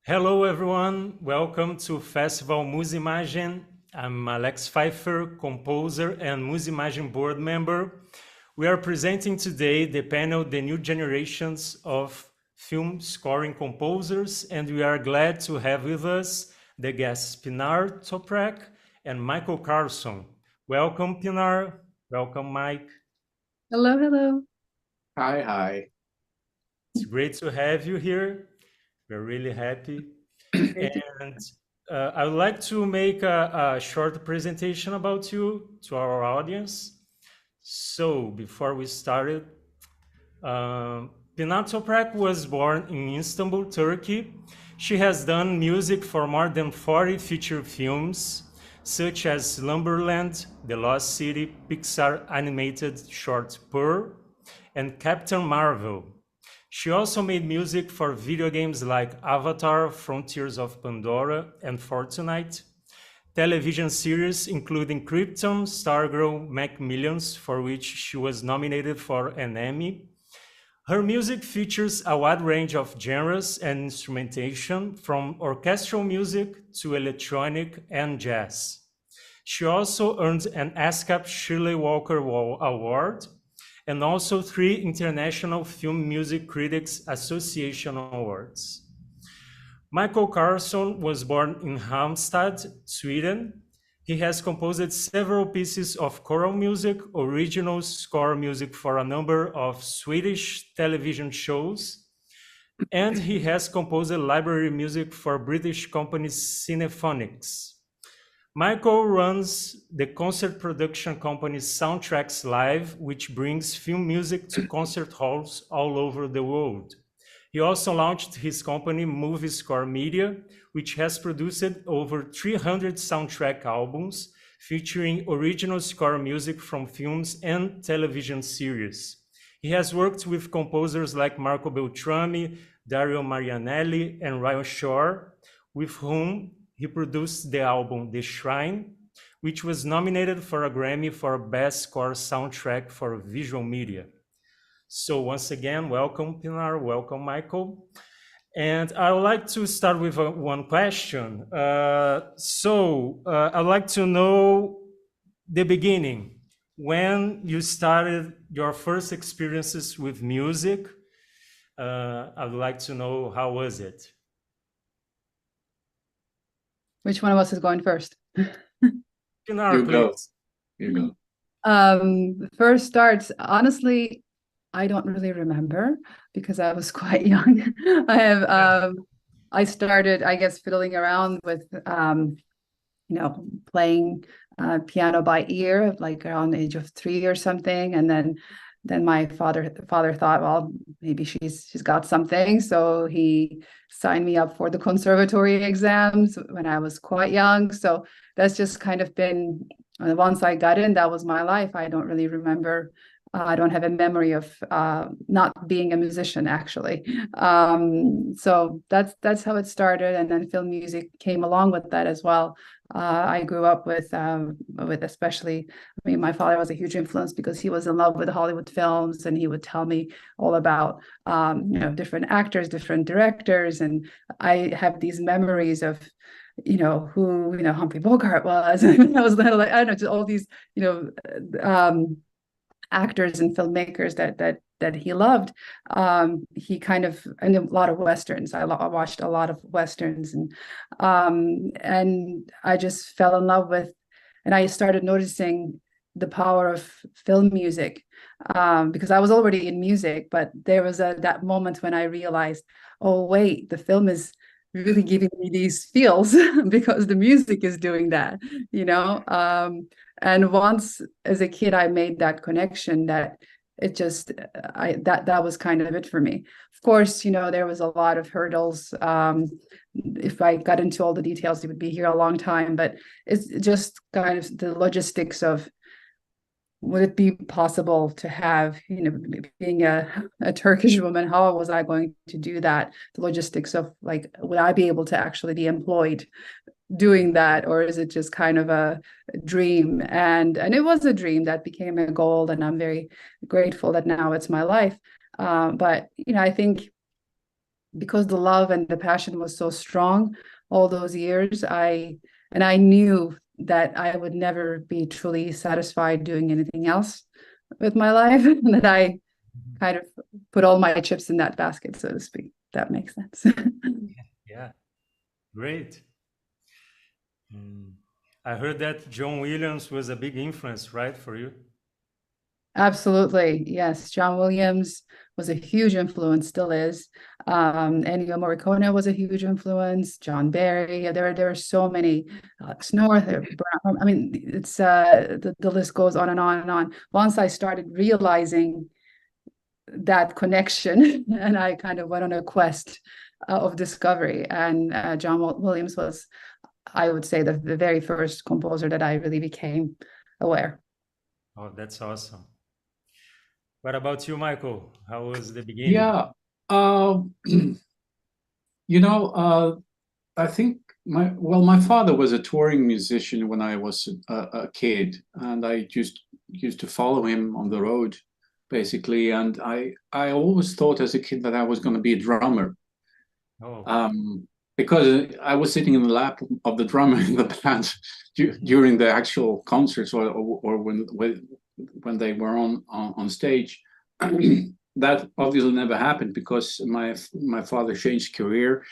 Hello, everyone. Welcome to Festival Musimagem. I'm Alex Pfeiffer, composer and Musimagem board member. We are presenting today the panel, The New Generations of Film Scoring Composers, and we are glad to have with us the guests Pinar Toprak and Mikael Carlsson. Welcome, Pinar. Welcome, Mike. Hello, hello. Hi. It's great to have you here. We're really happy. And I would like to make a short presentation about you to our audience. So before we started, Pinar Toprak was born in Istanbul, Turkey. She has done music for more than 40 feature films, such as Slumberland, The Lost City, Pixar animated short Pearl, and Capitã Marvel. She also made music for video games like Avatar, Frontiers of Pandora, and Fortnite, television series including Krypton, Stargirl, Macmillions, for which she was nominated for an Emmy. Her music features a wide range of genres and instrumentation, from orchestral music to electronic and jazz. She also earned an ASCAP Shirley Walker Award and also 3 International Film Music Critics Association Awards. Mikael Carlsson was born in Halmstad, Sweden. He has composed several pieces of choral music, original score music for a number of Swedish television shows, and he has composed library music for British company Cinephonics. Mikael runs the concert production company Soundtracks Live, which brings film music to concert halls all over the world. He also launched his company MovieScore Media, which has produced over 300 soundtrack albums featuring original score music from films and television series. He has worked with composers like Marco Beltrami, Dario Marianelli, and Ryan Shore, with whom he produced the album The Shrine, which was nominated for a Grammy for Best Score Soundtrack for Visual Media. So once again, welcome, Pinar, welcome, Mikael. And I would like to start with one question. I'd like to know the beginning, when you started your first experiences with music. I'd like to know, how was it? Which one of us is going first? Pinar, please. You go. First starts, honestly, I don't really remember because I was quite young. I started, I guess, fiddling around with, playing piano by ear, like around the age of 3 or something. And then my father thought, well, maybe she's got something. So he signed me up for the conservatory exams when I was quite young. So that's just kind of been, once I got in, that was my life. I don't really remember. I don't have a memory of not being a musician, actually. So that's how it started, and then film music came along with that as well. I grew up with especially, I mean, my father was a huge influence because he was in love with Hollywood films, and he would tell me all about different actors, different directors, and I have these memories of who Humphrey Bogart was. And I was like, I don't know, just all these actors and filmmakers that he loved. He kind of, and a lot of Westerns. I watched a lot of Westerns, and I just fell in love with, and I started noticing the power of film music, because I was already in music, but there was that moment when I realized, oh wait, the film is really giving me these feels because the music is doing that, and once as a kid I made that connection, that it just that was kind of it for me. Of course, there was a lot of hurdles. If I got into all the details, it would be here a long time, but it's just kind of the logistics of, would it be possible to have, being a Turkish woman, how was I going to do that? The logistics of, like, would I be able to actually be employed doing that, or is it just kind of a dream? And it was a dream that became a goal, and I'm very grateful that now it's my life. But I think because the love and the passion was so strong all those years, I knew that I would never be truly satisfied doing anything else with my life, and that I kind of put all my chips in that basket, so to speak. That makes sense. Yeah, great. I heard that John Williams was a big influence, right, for you? Absolutely, yes. John Williams was a huge influence, still is. Ennio Morricone was a huge influence. John Barry. There are so many. Alex North. I mean, it's the list goes on and on and on. Once I started realizing that connection, and I kind of went on a quest of discovery. And John Williams was, I would say, the very first composer that I really became aware. Oh, that's awesome. What about you, Michael? How was the beginning? Yeah, I think my father was a touring musician when I was a kid, and I just used to follow him on the road, basically. And I always thought as a kid that I was going to be a drummer. Oh. Because I was sitting in the lap of the drummer in the band during the actual concerts or when they were on stage. That obviously never happened because my father changed career,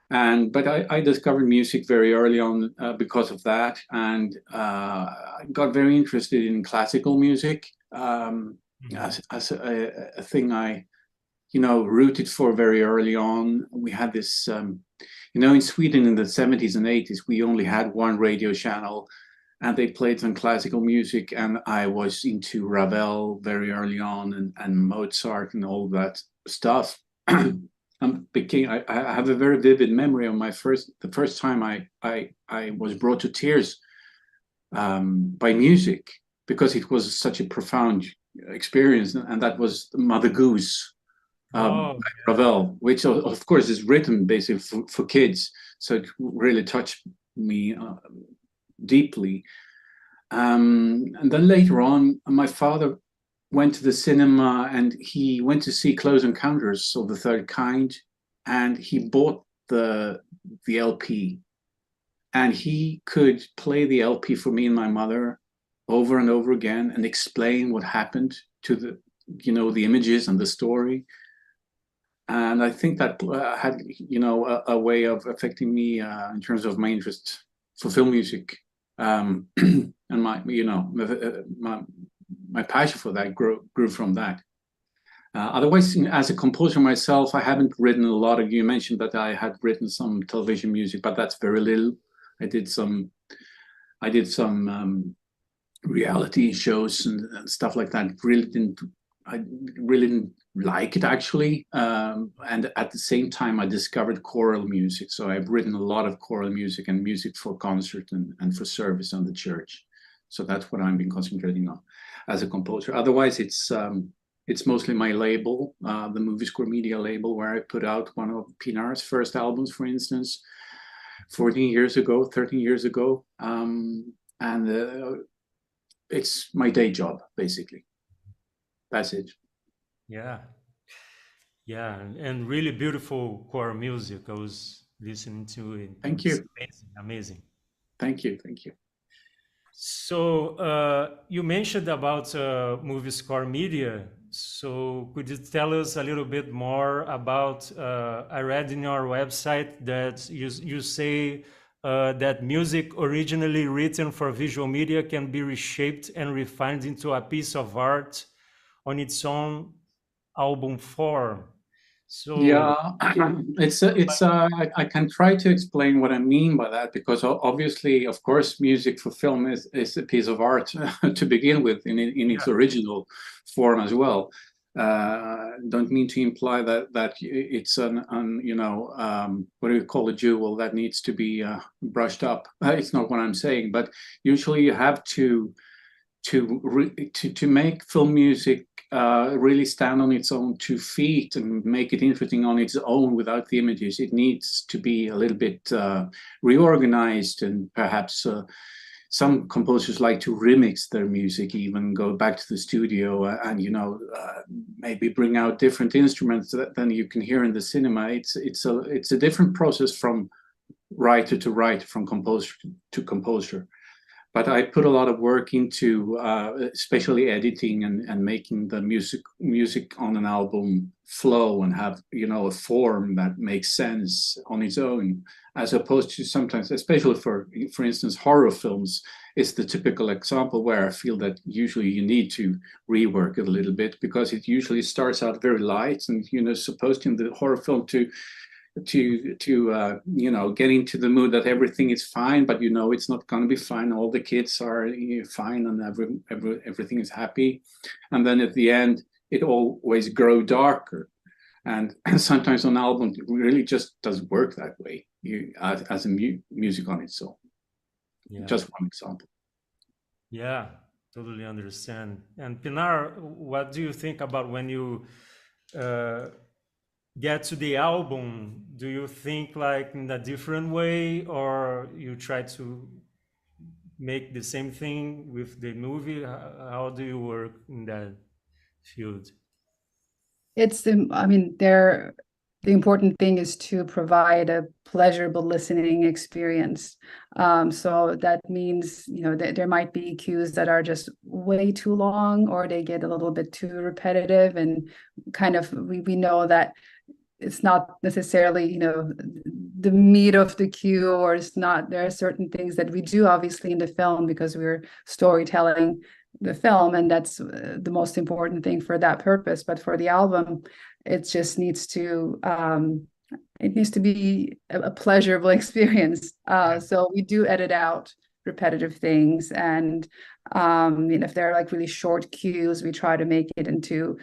but I discovered music very early on because of that, and I got very interested in classical music as a thing I rooted for very early on. We had this, in Sweden in the 70s and 80s, we only had one radio channel, and they played some classical music, and I was into Ravel very early on, and Mozart and all that stuff. I have a very vivid memory of the first time I was brought to tears by music, because it was such a profound experience, and that was Mother Goose. Ravel, which of course is written basically for kids, so it really touched me deeply. And then later on, my father went to the cinema, and he went to see Close Encounters of the Third Kind, and he bought the LP, and he could play the LP for me and my mother over and over again and explain what happened to the images and the story. And I think that had, a way of affecting me in terms of my interest for film music, and my passion for that grew from that. Otherwise, as a composer myself, I haven't written a lot of. You mentioned that I had written some television music, but that's very little. I did some reality shows and stuff like that. I really didn't like it, actually. And at the same time, I discovered choral music. So I've written a lot of choral music and music for concert and for service on the church. So that's what I've been concentrating on as a composer. Otherwise, it's mostly my label, the MovieScore Media label, where I put out one of Pinar's first albums, for instance, 13 years ago. It's my day job, basically. That's it. Yeah, and really beautiful choral music. I was listening to it. Thank you. Amazing. Thank you. So you mentioned about MovieScore Media. So could you tell us a little bit more about? I read in your website that you say that music originally written for visual media can be reshaped and refined into a piece of art on its own album form. So yeah, I can try to explain what I mean by that, because obviously, of course, music for film is a piece of art to begin with in its original form as well. Don't mean to imply that it's what do you call a jewel that needs to be brushed up. It's not what I'm saying, but usually you have to make film music really stand on its own 2 feet and make it interesting on its own without the images. It needs to be a little bit reorganized and perhaps some composers like to remix their music, even go back to the studio and maybe bring out different instruments than you can hear in the cinema. It's a different process from writer to writer, from composer to composer. But I put a lot of work into especially editing and making the music on an album flow and have a form that makes sense on its own, as opposed to sometimes, especially for instance, horror films, is the typical example where I feel that usually you need to rework it a little bit, because it usually starts out very light and supposed in the horror film to get into the mood that everything is fine, but it's not going to be fine. All the kids are fine and everything is happy, and then at the end it always grow darker. And sometimes on album it really just doesn't work that way, as a music on its own. Yeah. Just one example. Yeah, totally understand. And Pinar, what do you think about when you get to the album? Do you think like in a different way, or you try to make the same thing with the movie? How do you work in that field? The important thing is to provide a pleasurable listening experience. So that means, that there might be cues that are just way too long, or they get a little bit too repetitive, and kind of we know that it's not necessarily, the meat of the cue, or it's not. There are certain things that we do obviously in the film because we're storytelling the film, and that's the most important thing for that purpose. But for the album, it just needs to be a pleasurable experience. So we do edit out repetitive things, and if they're like really short cues, we try to make it into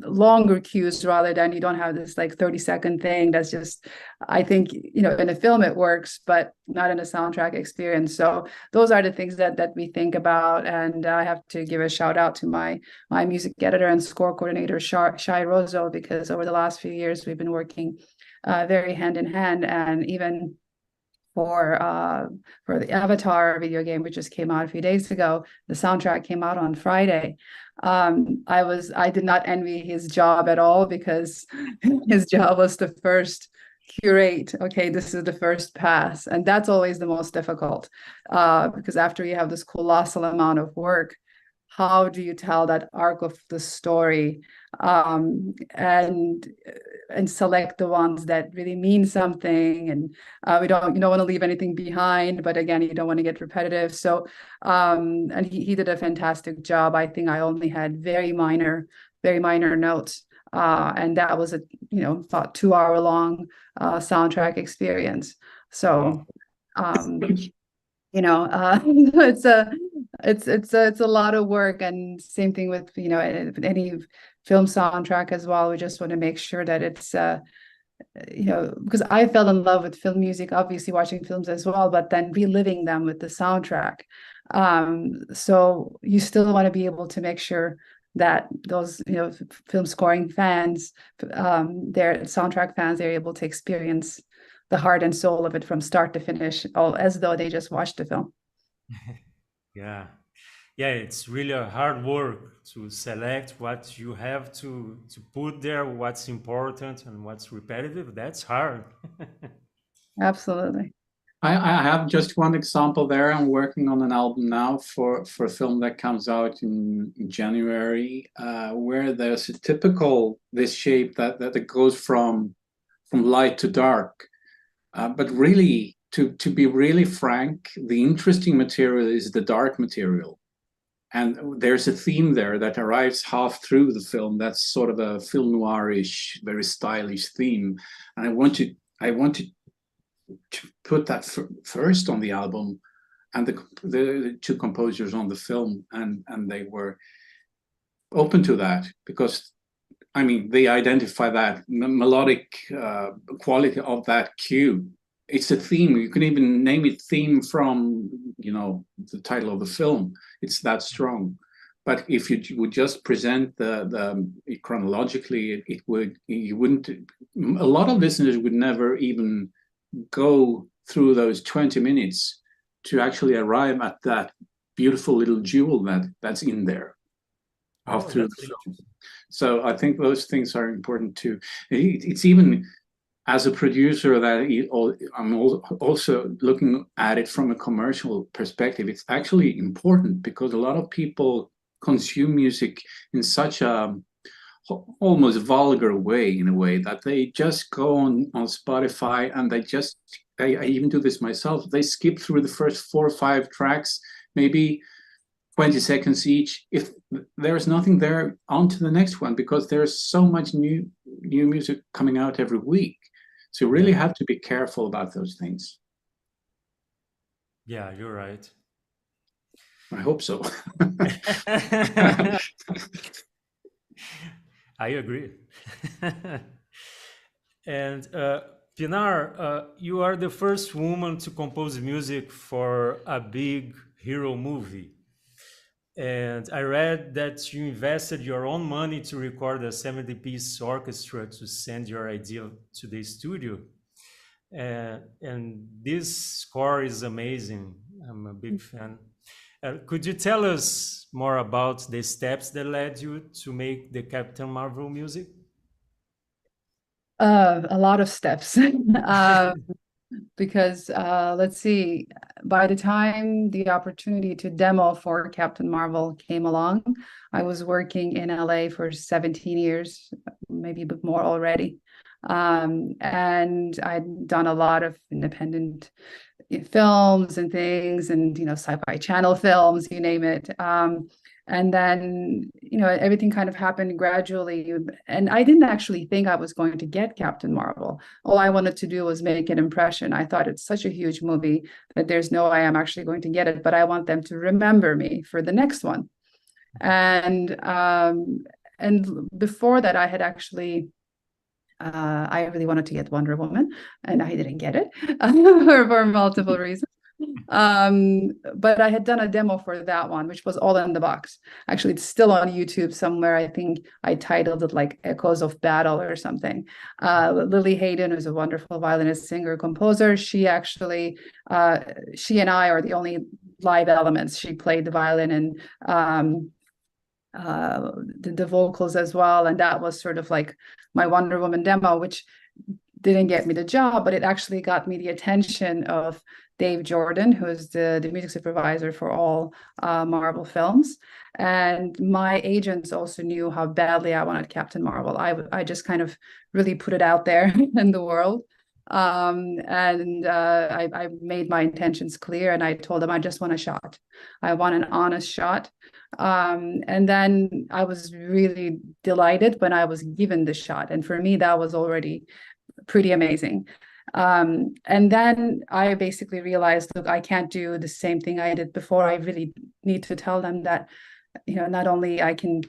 longer cues, rather than you don't have this like 30-second thing that's just, I think, in a film it works, but not in a soundtrack experience. So those are the things that we think about. And I have to give a shout out to my music editor and score coordinator, Shai Rozo, because over the last few years we've been working very hand in hand. And even for the Avatar video game, which just came out a few days ago, the soundtrack came out on Friday. I did not envy his job at all, because his job was to first curate, okay, this is the first pass, and that's always the most difficult, because after you have this colossal amount of work, how do you tell that arc of the story, and select the ones that really mean something, and you don't want to leave anything behind, but again, you don't want to get repetitive. So and he did a fantastic job. I think I only had very minor notes, and that was a about 2-hour long soundtrack experience. So it's a lot of work, and same thing with any film soundtrack as well. We just want to make sure that it's because I fell in love with film music, obviously watching films as well, but then reliving them with the soundtrack. So you still want to be able to make sure that those film scoring fans, their soundtrack fans, they're able to experience the heart and soul of it from start to finish, all as though they just watched the film. Yeah, it's really a hard work to select what you have to put there, what's important and what's repetitive. That's hard. Absolutely. I have just one example there. I'm working on an album now for a film that comes out in January, where there's a typical this shape that it goes from light to dark. But really, to be really frank, the interesting material is the dark material. And there's a theme there that arrives half through the film. That's sort of a film noirish, very stylish theme. And I wanted to put that first on the album, and the two composers on the film, and they were open to that, because they identify that melodic quality of that cue. It's a theme. You can even name it theme from the title of the film. It's that strong. But if you would just present the chronologically, you wouldn't. A lot of listeners would never even go through those 20 minutes to actually arrive at that beautiful little jewel that's in there through the film. So I think those things are important too. It's even as a producer that I'm also looking at it from a commercial perspective. It's actually important because a lot of people consume music in such a almost vulgar way, in a way that they just go on Spotify and I even do this myself. They skip through the first 4 or 5 tracks, maybe 20 seconds each. If there's nothing there, on to the next one, because there's so much new music coming out every week. So you really have to be careful about those things. Yeah, you're right. I hope so. I agree. And Pinar, you are the first woman to compose music for a big hero movie. And I read that you invested your own money to record a 70-piece orchestra to send your idea to the studio. And this score is amazing. I'm a big fan. Could you tell us more about the steps that led you to make the Captain Marvel music? A lot of steps. Because let's see, by the time the opportunity to demo for Captain Marvel came along, I was working in LA for 17 years, maybe a bit more already. And I'd done a lot of independent films and things, and sci-fi channel films, you name it. And then everything kind of happened gradually, and I didn't actually think I was going to get Captain Marvel. All I wanted to do was make an impression. I thought it's such a huge movie that there's no way I'm actually going to get it, but I want them to remember me for the next one. And before that, I had actually I really wanted to get Wonder Woman, and I didn't get it for multiple reasons. But I had done a demo for that one, which was all in the box. Actually, it's still on YouTube somewhere. I think I titled it like Echoes of Battle or something. Lily Hayden, who's a wonderful violinist, singer, composer, she actually, she and I are the only live elements. She played the violin and the vocals as well. And that was sort of like my Wonder Woman demo, which didn't get me the job, but it actually got me the attention of Dave Jordan, who's the music supervisor for all Marvel films. And my agents also knew how badly I wanted Captain Marvel. I just kind of really put it out there in the world. I made my intentions clear, and I told them I just want a shot. I want an honest shot. And then I was really delighted when I was given the shot. And for me, that was already pretty amazing. And then I basically realized, look, I can't do the same thing I did before. I really need to tell them that, not only I can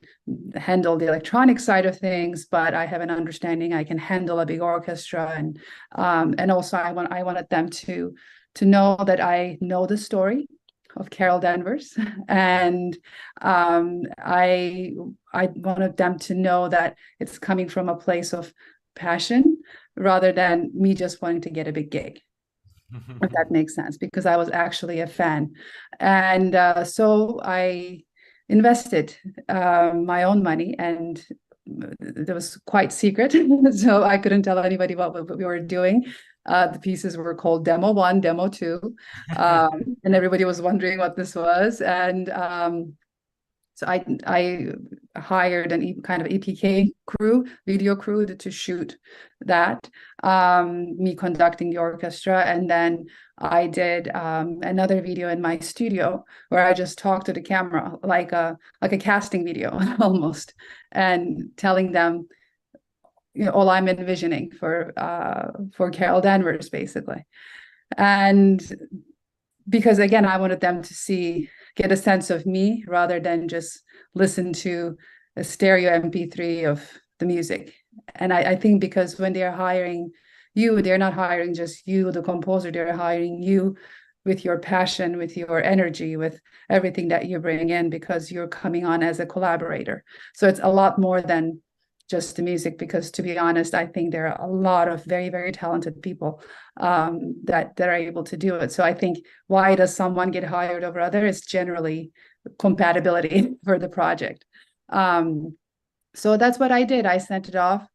handle the electronic side of things, but I have an understanding I can handle a big orchestra. And also I wanted them to know that I know the story of Carol Danvers. And I wanted them to know that it's coming from a place of passion rather than me just wanting to get a big gig, if that makes sense, because I was actually a fan. And so I invested my own money, and it was quite secret. So I couldn't tell anybody what we were doing. The pieces were called Demo 1, Demo 2, and everybody was wondering what this was. And so I hired an kind of EPK crew, video crew to shoot that, me conducting the orchestra. And then I did another video in my studio where I just talked to the camera like a casting video almost, and telling them all I'm envisioning for Carol Danvers, basically. And because again, I wanted them to get a sense of me rather than just listen to a stereo MP3 of the music. And I think because when they're hiring you, they're not hiring just you, the composer, they're hiring you with your passion, with your energy, with everything that you bring in, because you're coming on as a collaborator. So it's a lot more than just the music, because to be honest, I think there are a lot of very, very talented people that are able to do it. So I think why does someone get hired over other is generally compatibility for the project. So that's what I did. I sent it off.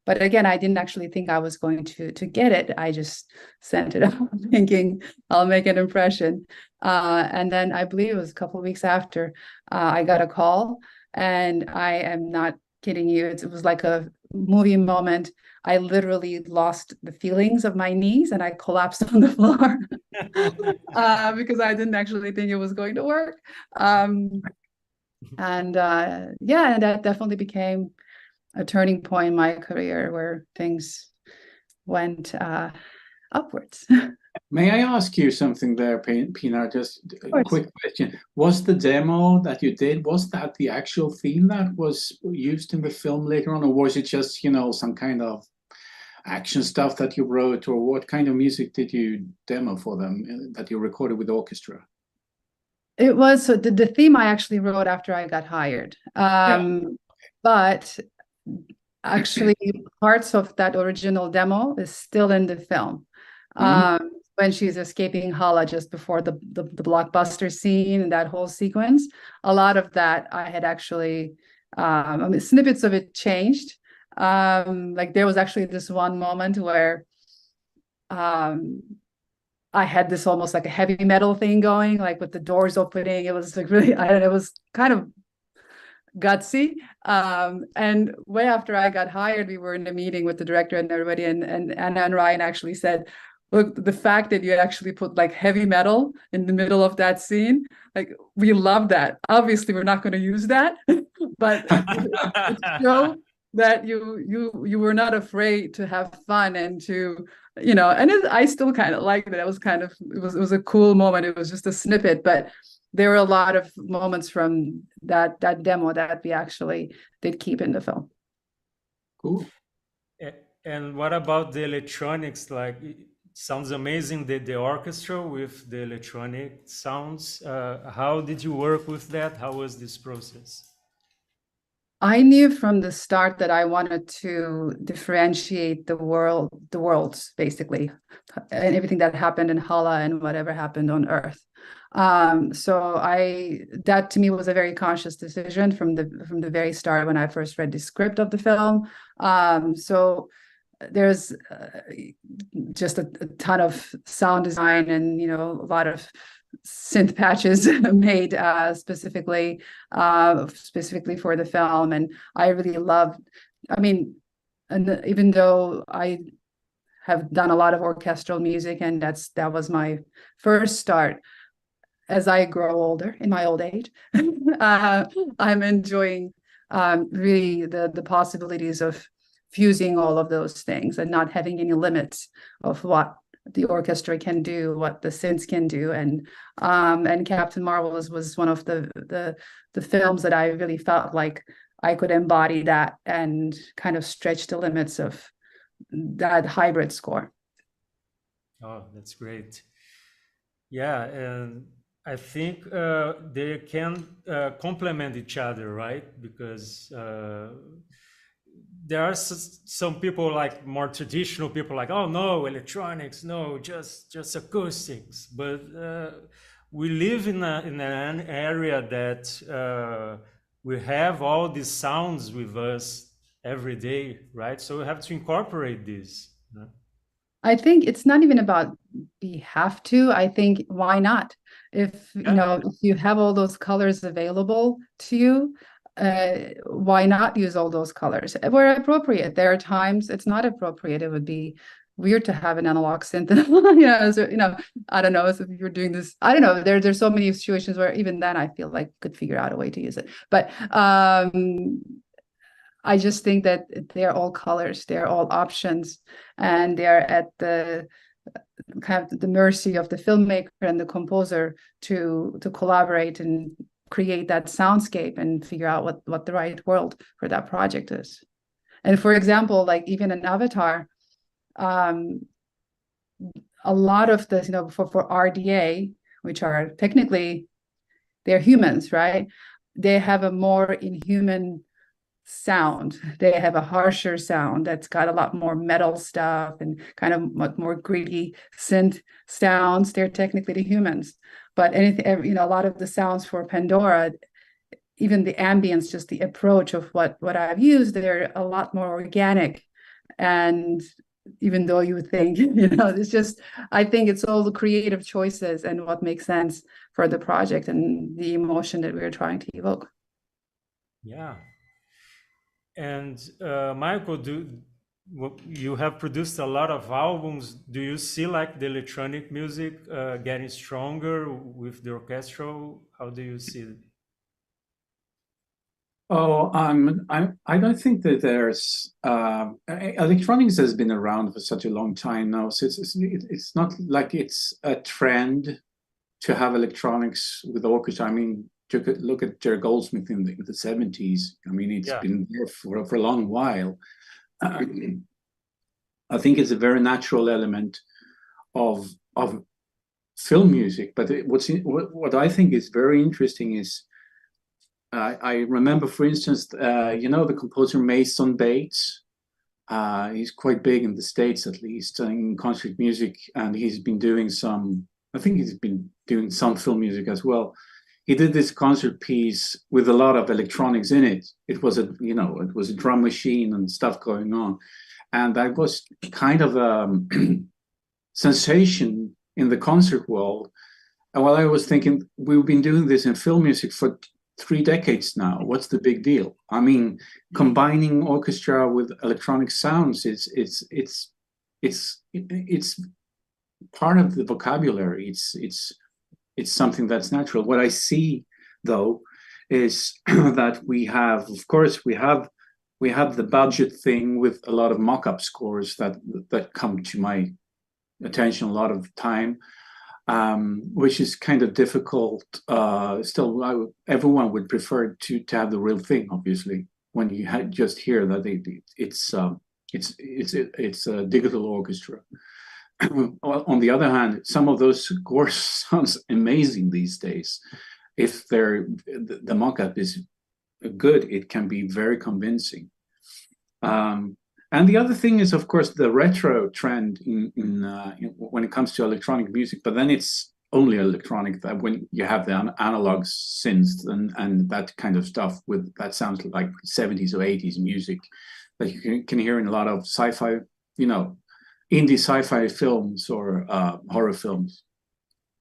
But again, I didn't actually think I was going to get it. I just sent it off thinking I'll make an impression. And then I believe it was a couple of weeks after I got a call, and I am not kidding you. It was like a movie moment. I literally lost the feelings of my knees and I collapsed on the floor because I didn't actually think it was going to work. And that definitely became a turning point in my career where things went upwards. May I ask you something there, Pinar? Just a quick question. Was the demo that you did, was that the actual theme that was used in the film later on, or was it just, some kind of action stuff that you wrote, or what kind of music did you demo for them that you recorded with orchestra? It was, so the theme I actually wrote after I got hired. But actually parts of that original demo is still in the film. When she's escaping Hala just before the blockbuster scene and that whole sequence, a lot of that I had actually, snippets of it changed. Like there was actually this one moment where I had this almost like a heavy metal thing going, like with the doors opening. It was like really, it was kind of gutsy. And way after I got hired, we were in a meeting with the director and everybody, and Anna and Ryan actually said, look, the fact that you actually put like heavy metal in the middle of that scene, like we love that. Obviously, we're not going to use that, but it showed that you were not afraid to have fun and to, and I still kind of liked it. It was a cool moment. It was just a snippet, but there were a lot of moments from that demo that we actually did keep in the film. Cool. And what about the electronics? Like, it sounds amazing, the orchestra with the electronic sounds. How did you work with that? How was this process? I knew from the start that I wanted to differentiate the worlds, basically, and everything that happened in Hala and whatever happened on Earth. So that to me was a very conscious decision from the very start when I first read the script of the film. So there's just a ton of sound design and a lot of synth patches made specifically for the film, and I really loved. And even though I have done a lot of orchestral music, and that was my first start. As I grow older, in my old age, I'm enjoying really the possibilities of fusing all of those things and not having any limits of what the orchestra can do, what the synths can do, and Captain Marvel was one of the films that I really felt like I could embody that and kind of stretch the limits of that hybrid score. Oh, that's great. Yeah, and I think they can complement each other, right? Because there are some people, like more traditional people, like, oh no, electronics, no, just acoustics. But we live in an area that we have all these sounds with us every day, right? So we have to incorporate this. I think it's not even about we have to. I think why not? If if you have all those colors available to you, why not use all those colors where appropriate? There are times it's not appropriate. It would be weird to have an analog synth. I don't know. If you're doing this, I don't know. There's so many situations where even then I feel like could figure out a way to use it. But I just think that they're all colors, they're all options, and they're at the kind of the mercy of the filmmaker and the composer to collaborate and create that soundscape and figure out what the right world for that project is. And for example, like even in Avatar, a lot of this, for RDA, which are technically they're humans, right? They have a more inhuman sound. They have a harsher sound that's got a lot more metal stuff and kind of much more gritty synth sounds. They're technically the humans, but anything, you know, a lot of the sounds for Pandora, even the ambience, just the approach of what I've used, they're a lot more organic. And even though you think, you know, it's just, I think it's all the creative choices and what makes sense for the project and the emotion that we're trying to evoke. Yeah. And Michael, you have produced a lot of albums. Do you see like the electronic music getting stronger with the orchestral? How do you see it? Oh, I don't think that there's electronics has been around for such a long time now, so it's not like it's a trend to have electronics with orchestra. I mean, look at Jerry Goldsmith in the 70s. I mean, it's been there for a long while. I think it's a very natural element of film music. But what I think is very interesting is I remember, for instance, you know, the composer Mason Bates. He's quite big in the States, at least, in concert music, and he's been doing some. I think he's been doing some film music as well. He did this concert piece with a lot of electronics in it. It was a drum machine and stuff going on, and that was kind of a sensation in the concert world. And while I was thinking, we've been doing this in film music for 3 decades now. What's the big deal? I mean, combining orchestra with electronic sounds, it's part of the vocabulary. It's something that's natural. What I see, though, is that we have the budget thing with a lot of mock-up scores that come to my attention a lot of the time, which is kind of difficult. Still, everyone would prefer to have the real thing, obviously, when you just hear that it's a digital orchestra. On the other hand, some of those scores sounds amazing these days. If the mock-up is good, it can be very convincing. And the other thing is, of course, the retro trend when it comes to electronic music. But then it's only electronic, that when you have the analog synths and that kind of stuff that sounds like 70s or 80s music that you can hear in a lot of sci-fi, you know, indie sci-fi films or horror films,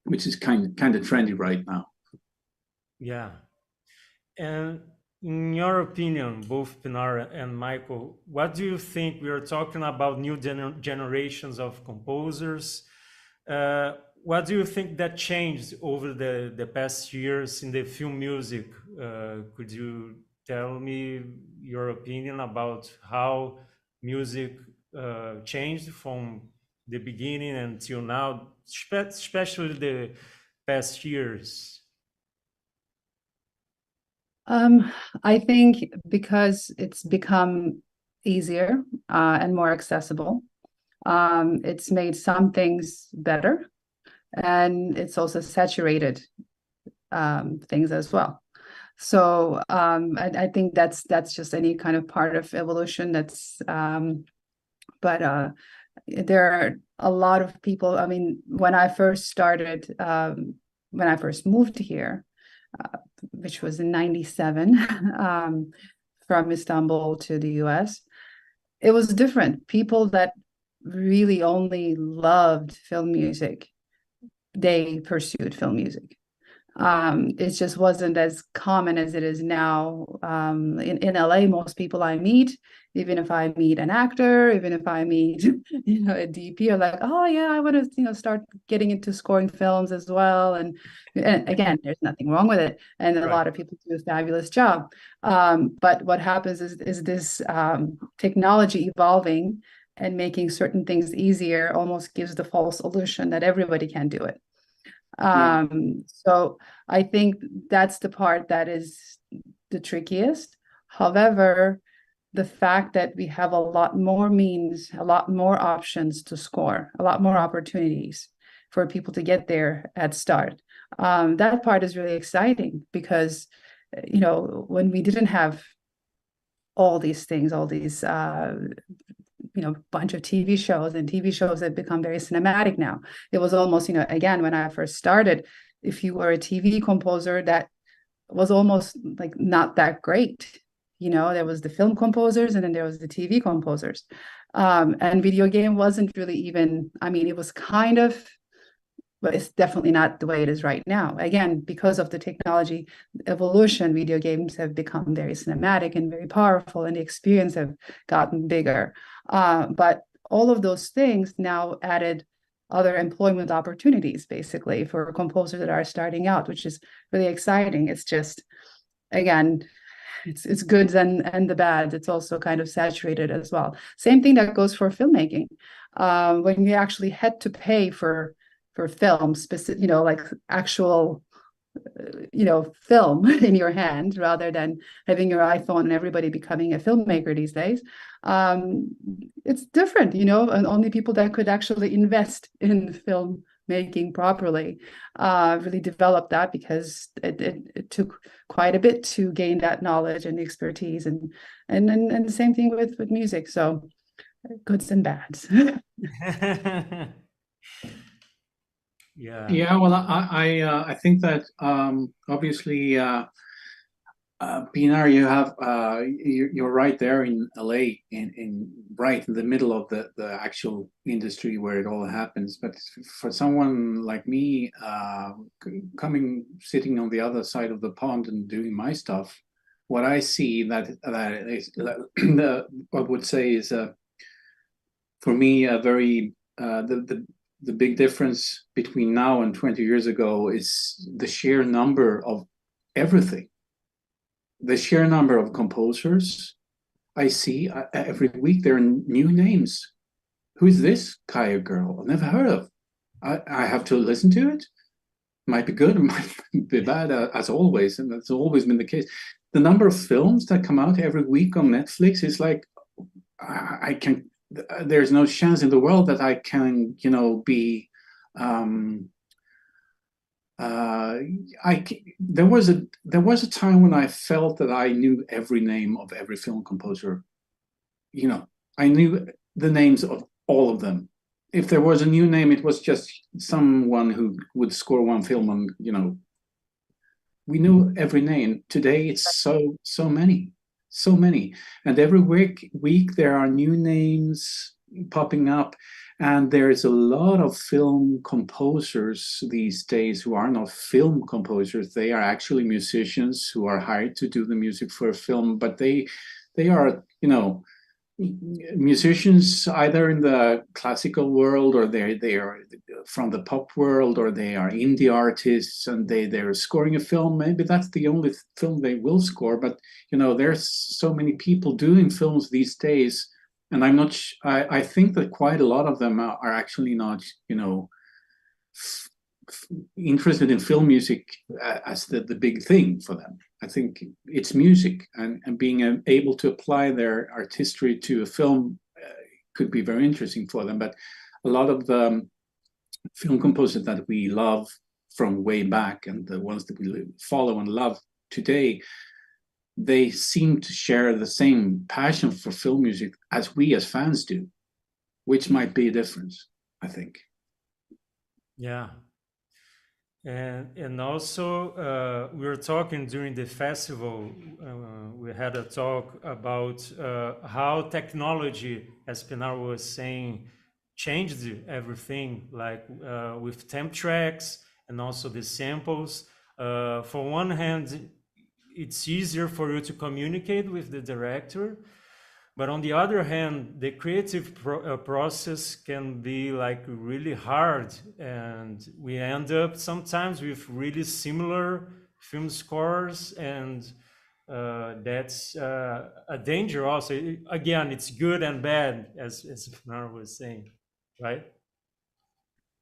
which is kind of trendy right now. Yeah. And in your opinion, both Pinar and Michael, what do you think? We are talking about new generations of composers. What do you think that changed over the past years in the film music? Could you tell me your opinion about how music changed from the beginning until now, especially the past years? I think because it's become easier and more accessible, it's made some things better, and it's also saturated things as well. So I think that's just any kind of part of evolution. But there are a lot of people. I mean, when I first moved here, which was in 97, from Istanbul to the US, it was different. People that really only loved film music, they pursued film music. It just wasn't as common as it is now. In LA, most people I meet, even if I meet an actor, even if I meet, you know, a DP, are like, oh yeah, I want to, you know, start getting into scoring films as well. And again, there's nothing wrong with it, and a lot of people do a fabulous job. But what happens is this technology evolving and making certain things easier almost gives the false illusion that everybody can do it. So I think that's the part that is the trickiest. However, the fact that we have a lot more means, a lot more options to score, a lot more opportunities for people to get there at start. That part is really exciting because, you know, when we didn't have all these things, all these bunch of TV shows, and TV shows have become very cinematic now. It was almost, again, when I first started, if you were a TV composer, that was almost like not that great. There was the film composers, and then there was the TV composers. And video game wasn't really even, it was kind of, but it's definitely not the way it is right now. Again, because of the technology evolution, video games have become very cinematic and very powerful, and the experience have gotten bigger. But all of those things now added other employment opportunities, basically, for composers that are starting out, which is really exciting. It's just, again, it's goods and the bad. It's also kind of saturated as well. Same thing that goes for filmmaking. When you actually had to pay for film, specific, like actual, film in your hand, rather than having your iPhone and everybody becoming a filmmaker these days. It's different, and only people that could actually invest in film making properly really developed that, because it took quite a bit to gain that knowledge and expertise, and the same thing with music. So goods and bads. Yeah, well, I think that obviously, Pinar, you're right there in LA, right in the middle of the actual industry where it all happens. But for someone like me, sitting on the other side of the pond and doing my stuff, what I see that is I would say is for me a very the big difference between now and 20 years ago is the sheer number of everything. The sheer number of composers I see every week. There are new names. Who is this Kaya girl? I've never heard of. I have to listen to it. Might be good, it might be bad, as always, and that's always been the case. The number of films that come out every week on Netflix is like, I can. There's no chance in the world that I can, be. There was a time when I felt that I knew every name of every film composer. I knew the names of all of them. If there was a new name, it was just someone who would score one film on. We knew every name. Today, it's so many. And every week there are new names popping up, and there's a lot of film composers these days who are not film composers. They are actually musicians who are hired to do the music for a film, but they are, musicians either in the classical world, or they are from the pop world, or they are indie artists, and they're scoring a film. Maybe that's the only film they will score, but there's so many people doing films these days, and I think that quite a lot of them are actually not interested in film music as the big thing for them. I think it's music, and being able to apply their artistry to a film could be very interesting for them. But a lot of the film composers that we love from way back, and the ones that we follow and love today, they seem to share the same passion for film music as we as fans do, which might be a difference, I think. Yeah. And also, we were talking during the festival, we had a talk about how technology, as Pinar was saying, changed everything, like with temp tracks and also the samples. For one hand, it's easier for you to communicate with the director, but on the other hand, the creative process can be like really hard, and we end up sometimes with really similar film scores, and that's a danger also. Again, it's good and bad, as Pinar was saying, right?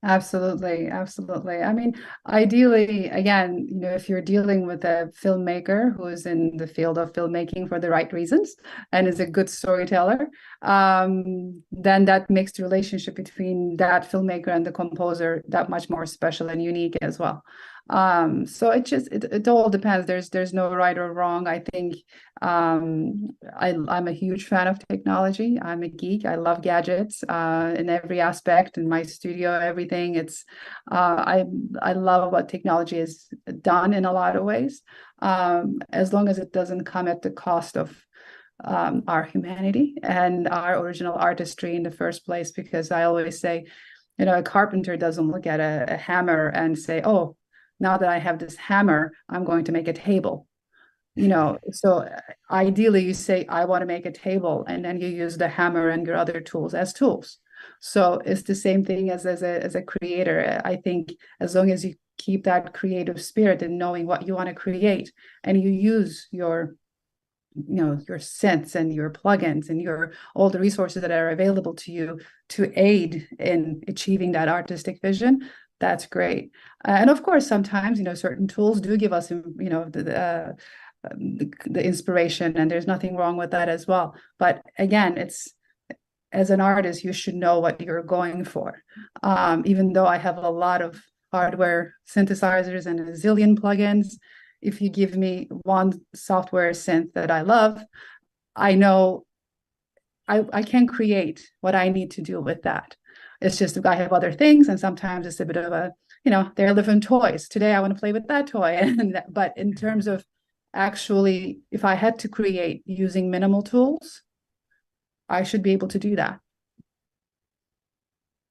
Absolutely, absolutely. I mean, ideally, again, if you're dealing with a filmmaker who is in the field of filmmaking for the right reasons and is a good storyteller, then that makes the relationship between that filmmaker and the composer that much more special and unique as well. So it all depends. There's no right or wrong. I think I'm a huge fan of technology. I'm a geek. I love gadgets in every aspect in my studio, everything. I love what technology has done in a lot of ways, as long as it doesn't come at the cost of our humanity and our original artistry in the first place. Because I always say, a carpenter doesn't look at a hammer and say, "Oh, now that I have this hammer, I'm going to make a table." So ideally you say, "I want to make a table," and then you use the hammer and your other tools as tools. So it's the same thing as a creator. I think as long as you keep that creative spirit and knowing what you want to create, and you use your synths and your plugins and all the resources that are available to you to aid in achieving that artistic vision, that's great. And of course, sometimes, certain tools do give us, the inspiration, and there's nothing wrong with that as well. But again, as an artist, you should know what you're going for. Even though I have a lot of hardware synthesizers and a zillion plugins, if you give me one software synth that I love, I know I can create what I need to do with that. It's just I have other things, and sometimes it's a bit of they're living toys. Today I want to play with that toy. But in terms of actually, if I had to create using minimal tools, I should be able to do that.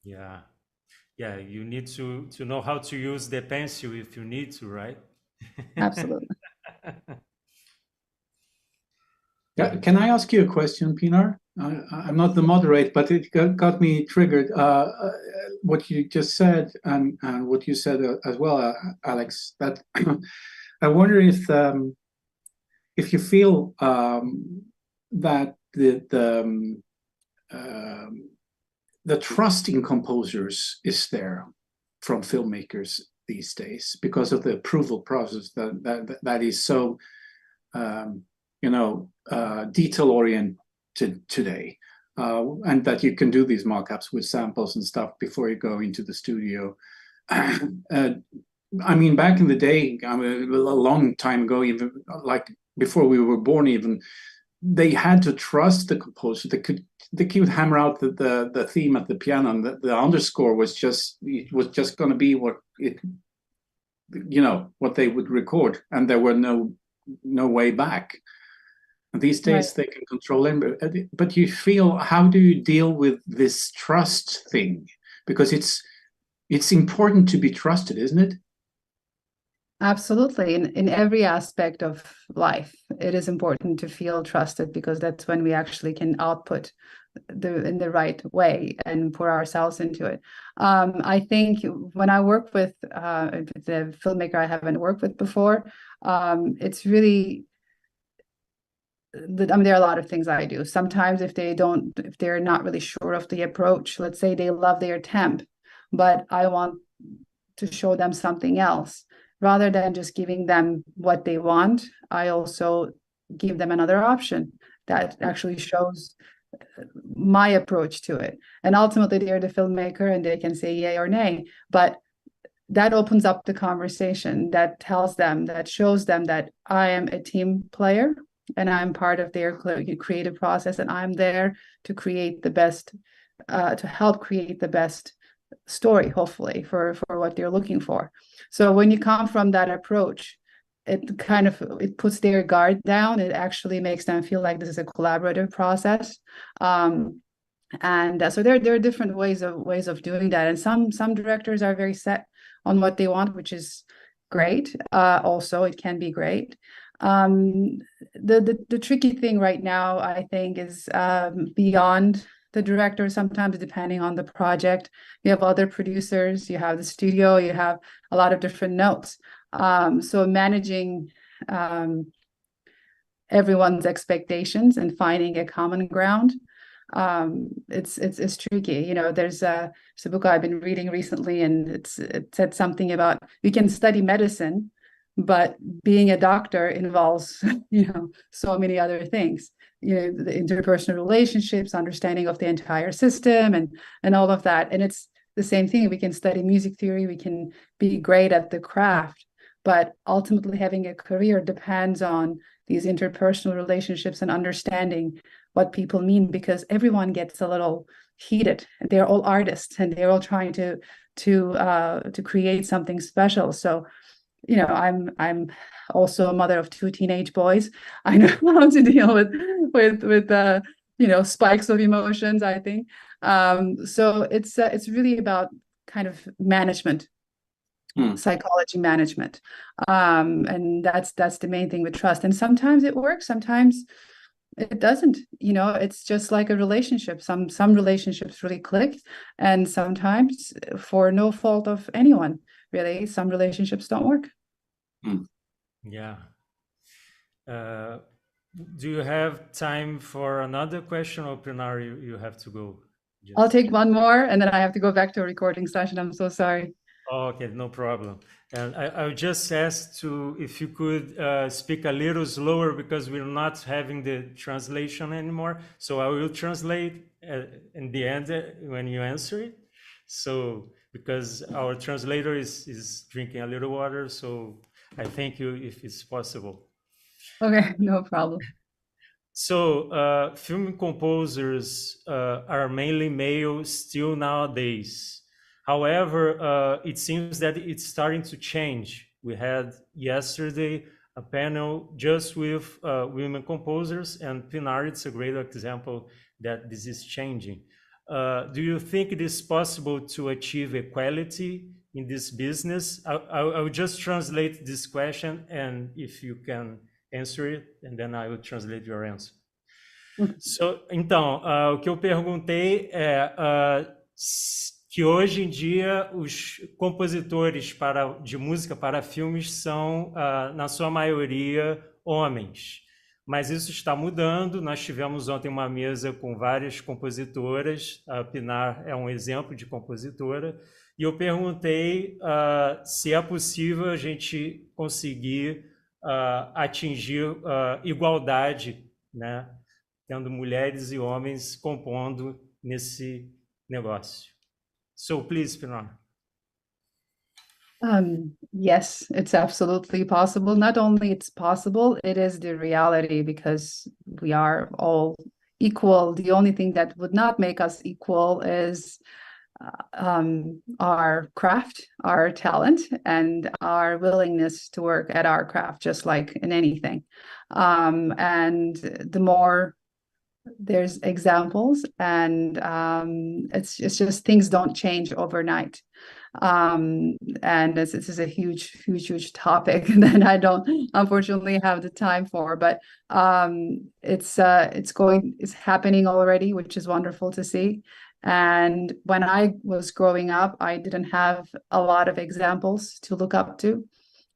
Yeah. Yeah, you need to know how to use the pencil if you need to, right? Absolutely. Yeah, can I ask you a question, Pinar? I'm not the moderator, but it got me triggered. What you just said, and what you said as well, Alex. That I wonder if you feel that the trust in composers is there from filmmakers these days because of the approval process that is so detail oriented today, and that you can do these mock-ups with samples and stuff before you go into the studio. I mean, back in the day, a long time ago, even like before we were born, even they had to trust the composer. They could hammer out the theme at the piano, and the underscore was just going to be what they would record, and there were no way back. And these days right. They can control it, but you feel, how do you deal with this trust thing? Because it's important to be trusted, isn't it? Absolutely. In every aspect of life, it is important to feel trusted, because that's when we actually can output in the right way and pour ourselves into it. I think when I work with the filmmaker I haven't worked with before, it's really, there are a lot of things I do. Sometimes if they're not really sure of the approach, let's say they love their temp, but I want to show them something else. Rather than just giving them what they want, I also give them another option that actually shows my approach to it. And ultimately, they're the filmmaker and they can say yay or nay. But that opens up the conversation, that tells them, that shows them that I am a team player and I'm part of their creative process, and I'm there to create the best, to help create the best story, hopefully, for what they're looking for. So when you come from that approach, it puts their guard down. It actually makes them feel like this is a collaborative process. And so there are different ways of doing that. And some directors are very set on what they want, which is great. Also, it can be great. The tricky thing right now, I think, is beyond the director. Sometimes, depending on the project, you have other producers, you have the studio, you have a lot of different notes. So managing everyone's expectations and finding a common ground it's tricky. You know, there's a book I've been reading recently, and it said something about we can study medicine, but being a doctor involves, you know, so many other things. You know, the interpersonal relationships, understanding of the entire system, and all of that. And it's the same thing. We can study music theory, we can be great at the craft, but ultimately having a career depends on these interpersonal relationships and understanding what people mean, because everyone gets a little heated. They're all artists and they're all trying to create something special. So, you know, I'm also a mother of two teenage boys. I know how to deal with you know, spikes of emotions, I think. So it's really about kind of management, psychology management. And that's the main thing with trust. And sometimes it works, sometimes it doesn't. You know, it's just like a relationship. Some relationships really click, and sometimes, for no fault of anyone, really, some relationships don't work. Yeah. Do you have time for another question, or Pinar, you have to go? I'll take one more, and then I have to go back to a recording session. I'm so sorry. Oh, okay, no problem. And I would just ask to if you could speak a little slower, because we're not having the translation anymore. So I will translate in the end when you answer it. So because our translator is drinking a little water, so I thank you if it's possible. Okay, no problem. So film composers are mainly male still nowadays. However, it seems that it's starting to change. We had yesterday a panel just with women composers, and Pinar, it's a great example that this is changing. Do you think it is possible to achieve equality in this business? I will just translate this question, and if you can answer it, and then I will translate your answer. Então, o que eu perguntei é que hoje em dia os compositores de música para filmes são, na sua maioria, homens. Mas isso está mudando. Nós tivemos ontem uma mesa com várias compositoras. A Pinar é um exemplo de compositora. E eu perguntei se é possível a gente conseguir atingir igualdade, né, tendo mulheres e homens compondo nesse negócio. So please, Pinar. Yes, it's absolutely possible. Not only it's possible, it is the reality, because we are all equal. The only thing that would not make us equal is our craft, our talent, and our willingness to work at our craft, just like in anything. And the more there's examples, and it's just things don't change overnight. And this is a huge topic that I don't unfortunately have the time for, but it's happening already, which is wonderful to see. And when I was growing up, I didn't have a lot of examples to look up to.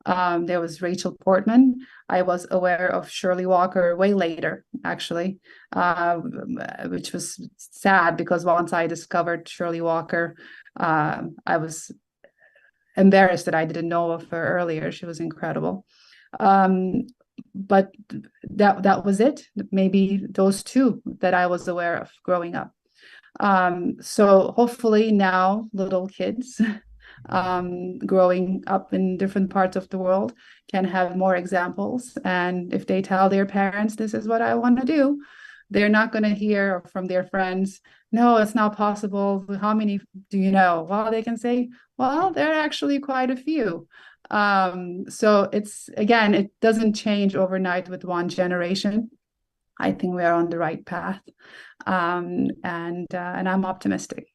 There was Rachel Portman. I was aware of Shirley Walker way later, actually, which was sad, because once I discovered Shirley Walker, I was embarrassed that I didn't know of her earlier. She was incredible. But that was it. Maybe those two that I was aware of growing up. So hopefully now little kids growing up in different parts of the world can have more examples, and if they tell their parents, this is what I want to do, they're not going to hear from their friends, no, it's not possible, how many do you know? Well, they can say, well, there are actually quite a few. So it's, again, it doesn't change overnight with one generation. I think we are on the right path, and I'm optimistic.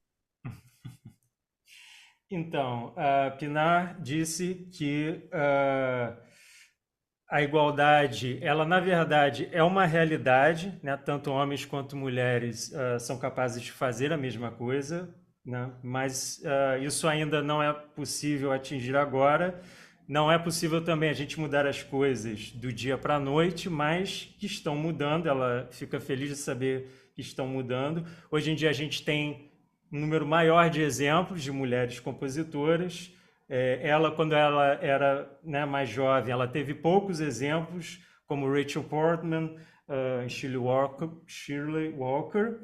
Então, a Pinar disse que a igualdade, ela na verdade é uma realidade, né? Tanto homens quanto mulheres são capazes de fazer a mesma coisa, né? Mas isso ainda não é possível atingir agora. Não é possível também a gente mudar as coisas do dia para a noite, mas que estão mudando. Ela fica feliz de saber que estão mudando. Hoje em dia a gente tem um número maior de exemplos de mulheres compositoras. Ela, quando ela era, né, mais jovem, ela teve poucos exemplos, como Rachel Portman, Shirley Walker.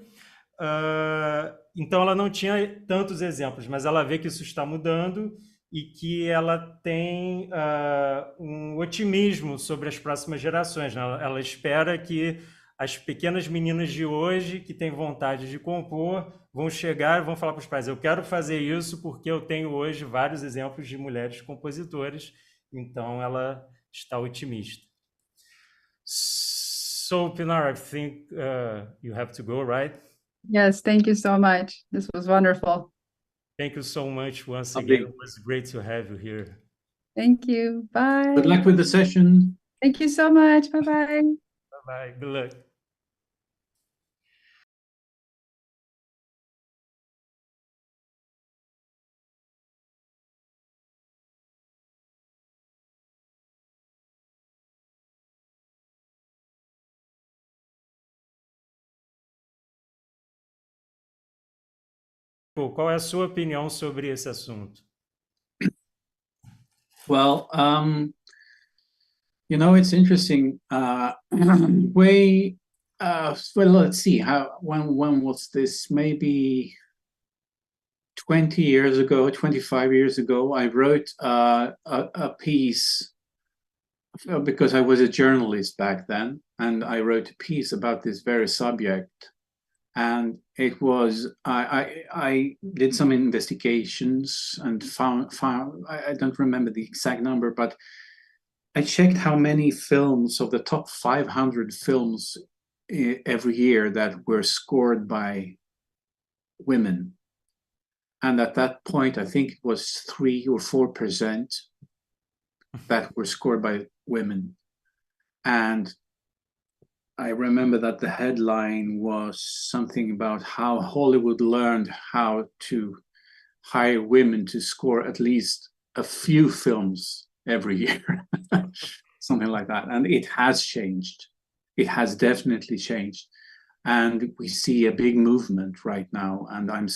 Então ela não tinha tantos exemplos, mas ela vê que isso está mudando e que ela tem um otimismo sobre as próximas gerações, né? Ela espera que as pequenas meninas de hoje que têm vontade de compor vão chegar e vão falar para os pais: eu quero fazer isso porque eu tenho hoje vários exemplos de mulheres compositoras. Então ela está otimista. So, Pinar, I think you have to go, right? Yes, thank you so much. This was wonderful. Thank you so much once Lovely. again. It was great to have you here. Thank you. Bye. Good luck with the session. Thank you so much. Bye-bye. Bye-bye. Good luck. Qual é a sua opinião sobre esse assunto? Well, it's interesting. Well, let's see. When was this? Maybe 20 years ago, 25 years ago, I wrote a piece because I was a journalist back then, and I wrote a piece about this very subject. And it was I did some investigations and found I don't remember the exact number, but I checked how many films of the top 500 films every year that were scored by women. And at that point, I think it was 3 or 4% that were scored by women. And I remember that the headline was something about how Hollywood learned how to hire women to score at least a few films every year, something like that. And it has changed. It has definitely changed. And we see a big movement right now. And I'm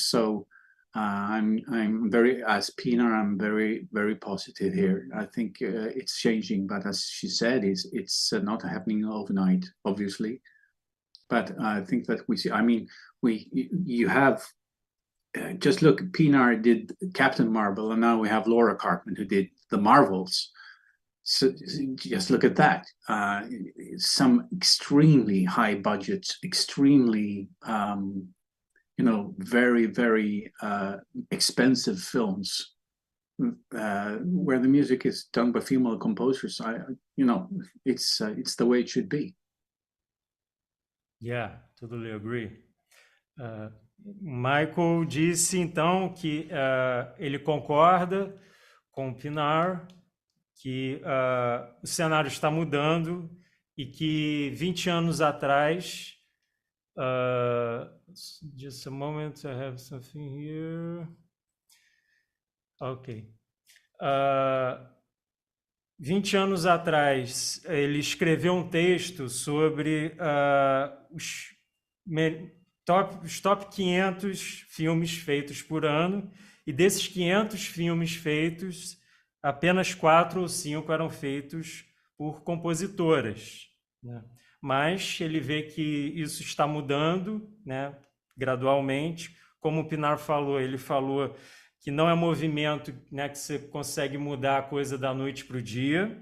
very, as Pinar, I'm very, very positive here. I think it's changing, but as she said, it's not happening overnight, obviously. But I think that we see. I mean, you have just look. Pinar did Captain Marvel, and now we have Laura Cartman who did the Marvels. So just look at that. Some extremely high budgets, extremely. Very, very expensive films where the music is done by female composers. It's the way it should be. Yeah, totally agree. Michael disse então que ele concorda com o Pinar, que o cenário está mudando e que 20 anos atrás just a moment, I have something here. Ok. 20 anos atrás, ele escreveu um texto sobre os top 500 filmes feitos por ano, e desses 500 filmes feitos, apenas 4 ou 5 eram feitos por compositoras, né? Mas ele vê que isso está mudando, né, gradualmente. Como o Pinar falou, ele falou que não é movimento, né, que você consegue mudar a coisa da noite para o dia,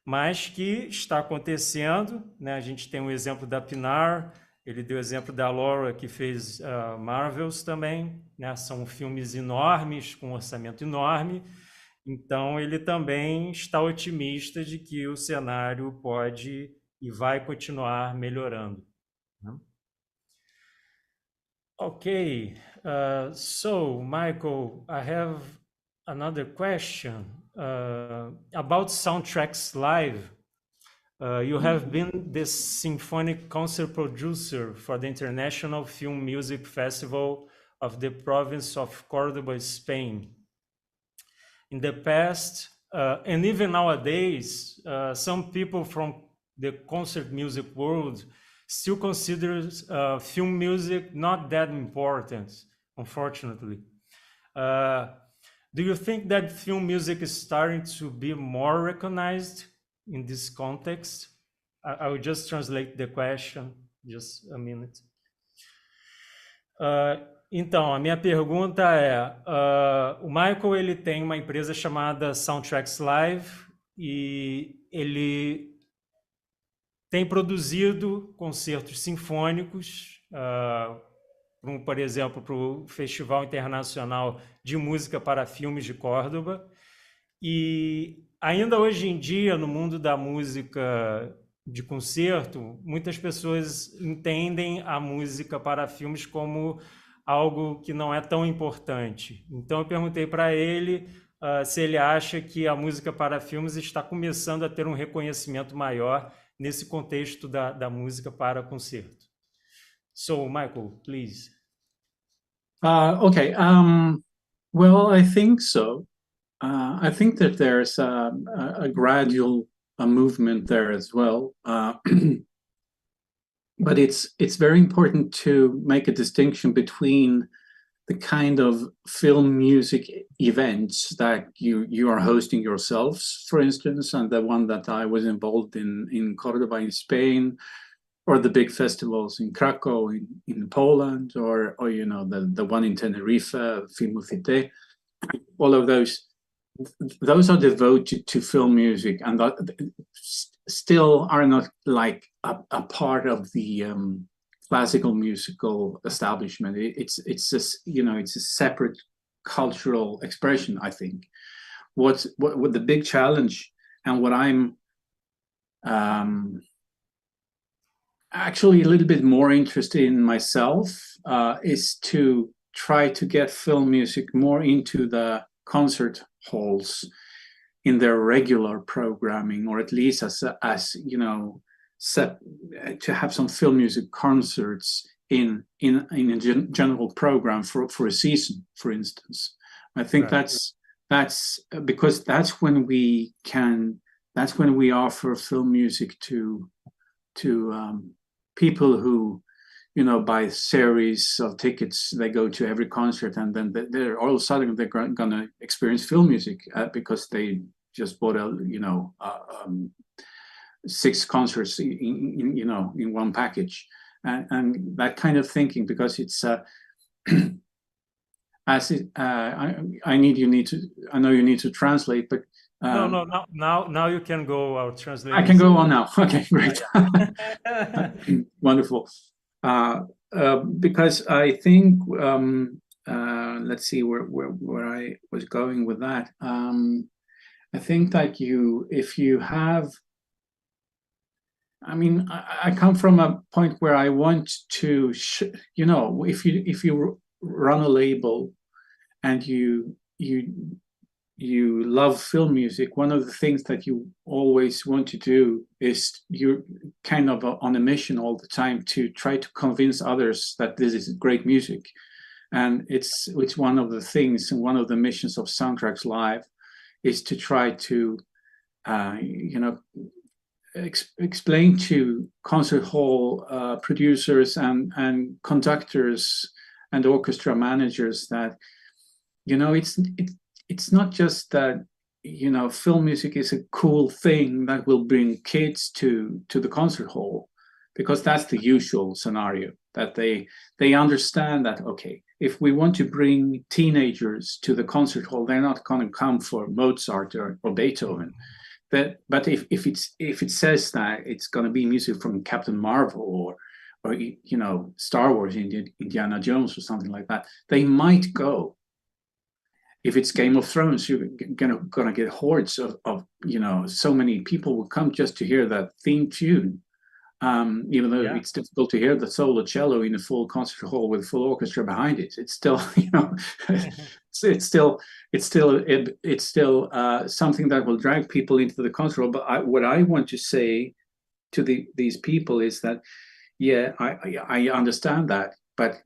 mas que está acontecendo, né? A gente tem um exemplo da Pinar, ele deu o exemplo da Laura, que fez Marvels também, né? São filmes enormes, com um orçamento enorme. Então, ele também está otimista de que o cenário pode e vai continuar melhorando. Okay, so Michael, I have another question about soundtracks live. You have been the symphonic concert producer for the International Film Music Festival of the province of Córdoba, Spain. In the past, and even nowadays, some people from the concert music world still considers film music not that important, unfortunately. Do you think that film music is starting to be more recognized in this context? I will just translate the question, just a minute. Então, a minha pergunta é, o Michael ele tem uma empresa chamada Soundtracks Live e ele tem produzido concertos sinfônicos, por exemplo, para o Festival Internacional de Música para Filmes de Córdoba. E ainda hoje em dia, no mundo da música de concerto, muitas pessoas entendem a música para filmes como algo que não é tão importante. Então eu perguntei para ele se ele acha que a música para filmes está começando a ter um reconhecimento maior nesse contexto da música para concerto. So, Michael, please. Okay. Well, I think so. I think that there's a gradual movement there as well. But it's very important to make a distinction between the kind of film music events that you are hosting yourselves, for instance, and the one that I was involved in Córdoba in Spain, or the big festivals in Krakow in Poland, or you know the one in Tenerife, Filmocité. All of those are devoted to film music, and that still are not like a part of the classical musical establishment. It's just, you know, it's a separate cultural expression, I think. What the big challenge, and what I'm actually a little bit more interested in myself, is to try to get film music more into the concert halls in their regular programming, or at least as you know, to have some film music concerts in a general program for a season, for instance. I think right. that's because that's when we offer film music to people who, you know, buy series of tickets. They go to every concert, and then they're all of a sudden they're going to experience film music because they just bought 6 concerts in one package, and that kind of thinking, because it's as it I know you need to translate, but no, now you can go. I'll translate. I can go on now. Okay, great. Wonderful. Because I think let's see where I was going with that. I think that if you have, I mean, I come from a point where I want to, you know, if you run a label and you love film music, one of the things that you always want to do is you're kind of on a mission all the time to try to convince others that this is great music. And it's one of the things, and one of the missions of Soundtracks Live is to try to, explain to concert hall producers and conductors and orchestra managers that, you know, it's not just that, you know, film music is a cool thing that will bring kids to the concert hall, because that's the usual scenario, that they understand that, okay, if we want to bring teenagers to the concert hall, they're not going to come for Mozart or Beethoven. But if it says that it's going to be music from Captain Marvel or you know, Star Wars, Indiana Jones or something like that, they might go. If it's Game of Thrones, you're gonna get hordes of you know, so many people will come just to hear that theme tune, even though it's difficult to hear the solo cello in a full concert hall with full orchestra behind it. It's still, you know, it's still something that will drag people into the concert hall. But what I want to say to these people is that, yeah, I understand that, but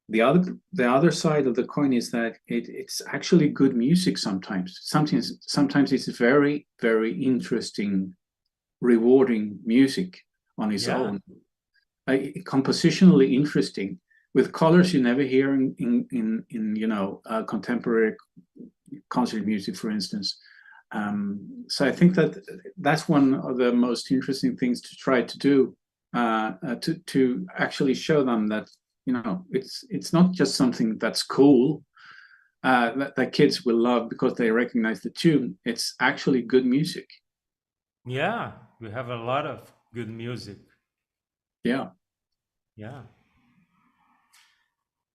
the other side of the coin is that it's actually good music sometimes. Sometimes it's very, very interesting, rewarding music on its own. compositionally interesting, with colors you never hear in contemporary concert music, for instance. So I think that's one of the most interesting things to try to do, to actually show them that it's not just something that's cool, that kids will love because they recognize the tune. It's actually good music. Yeah, we have a lot of good music. Yeah.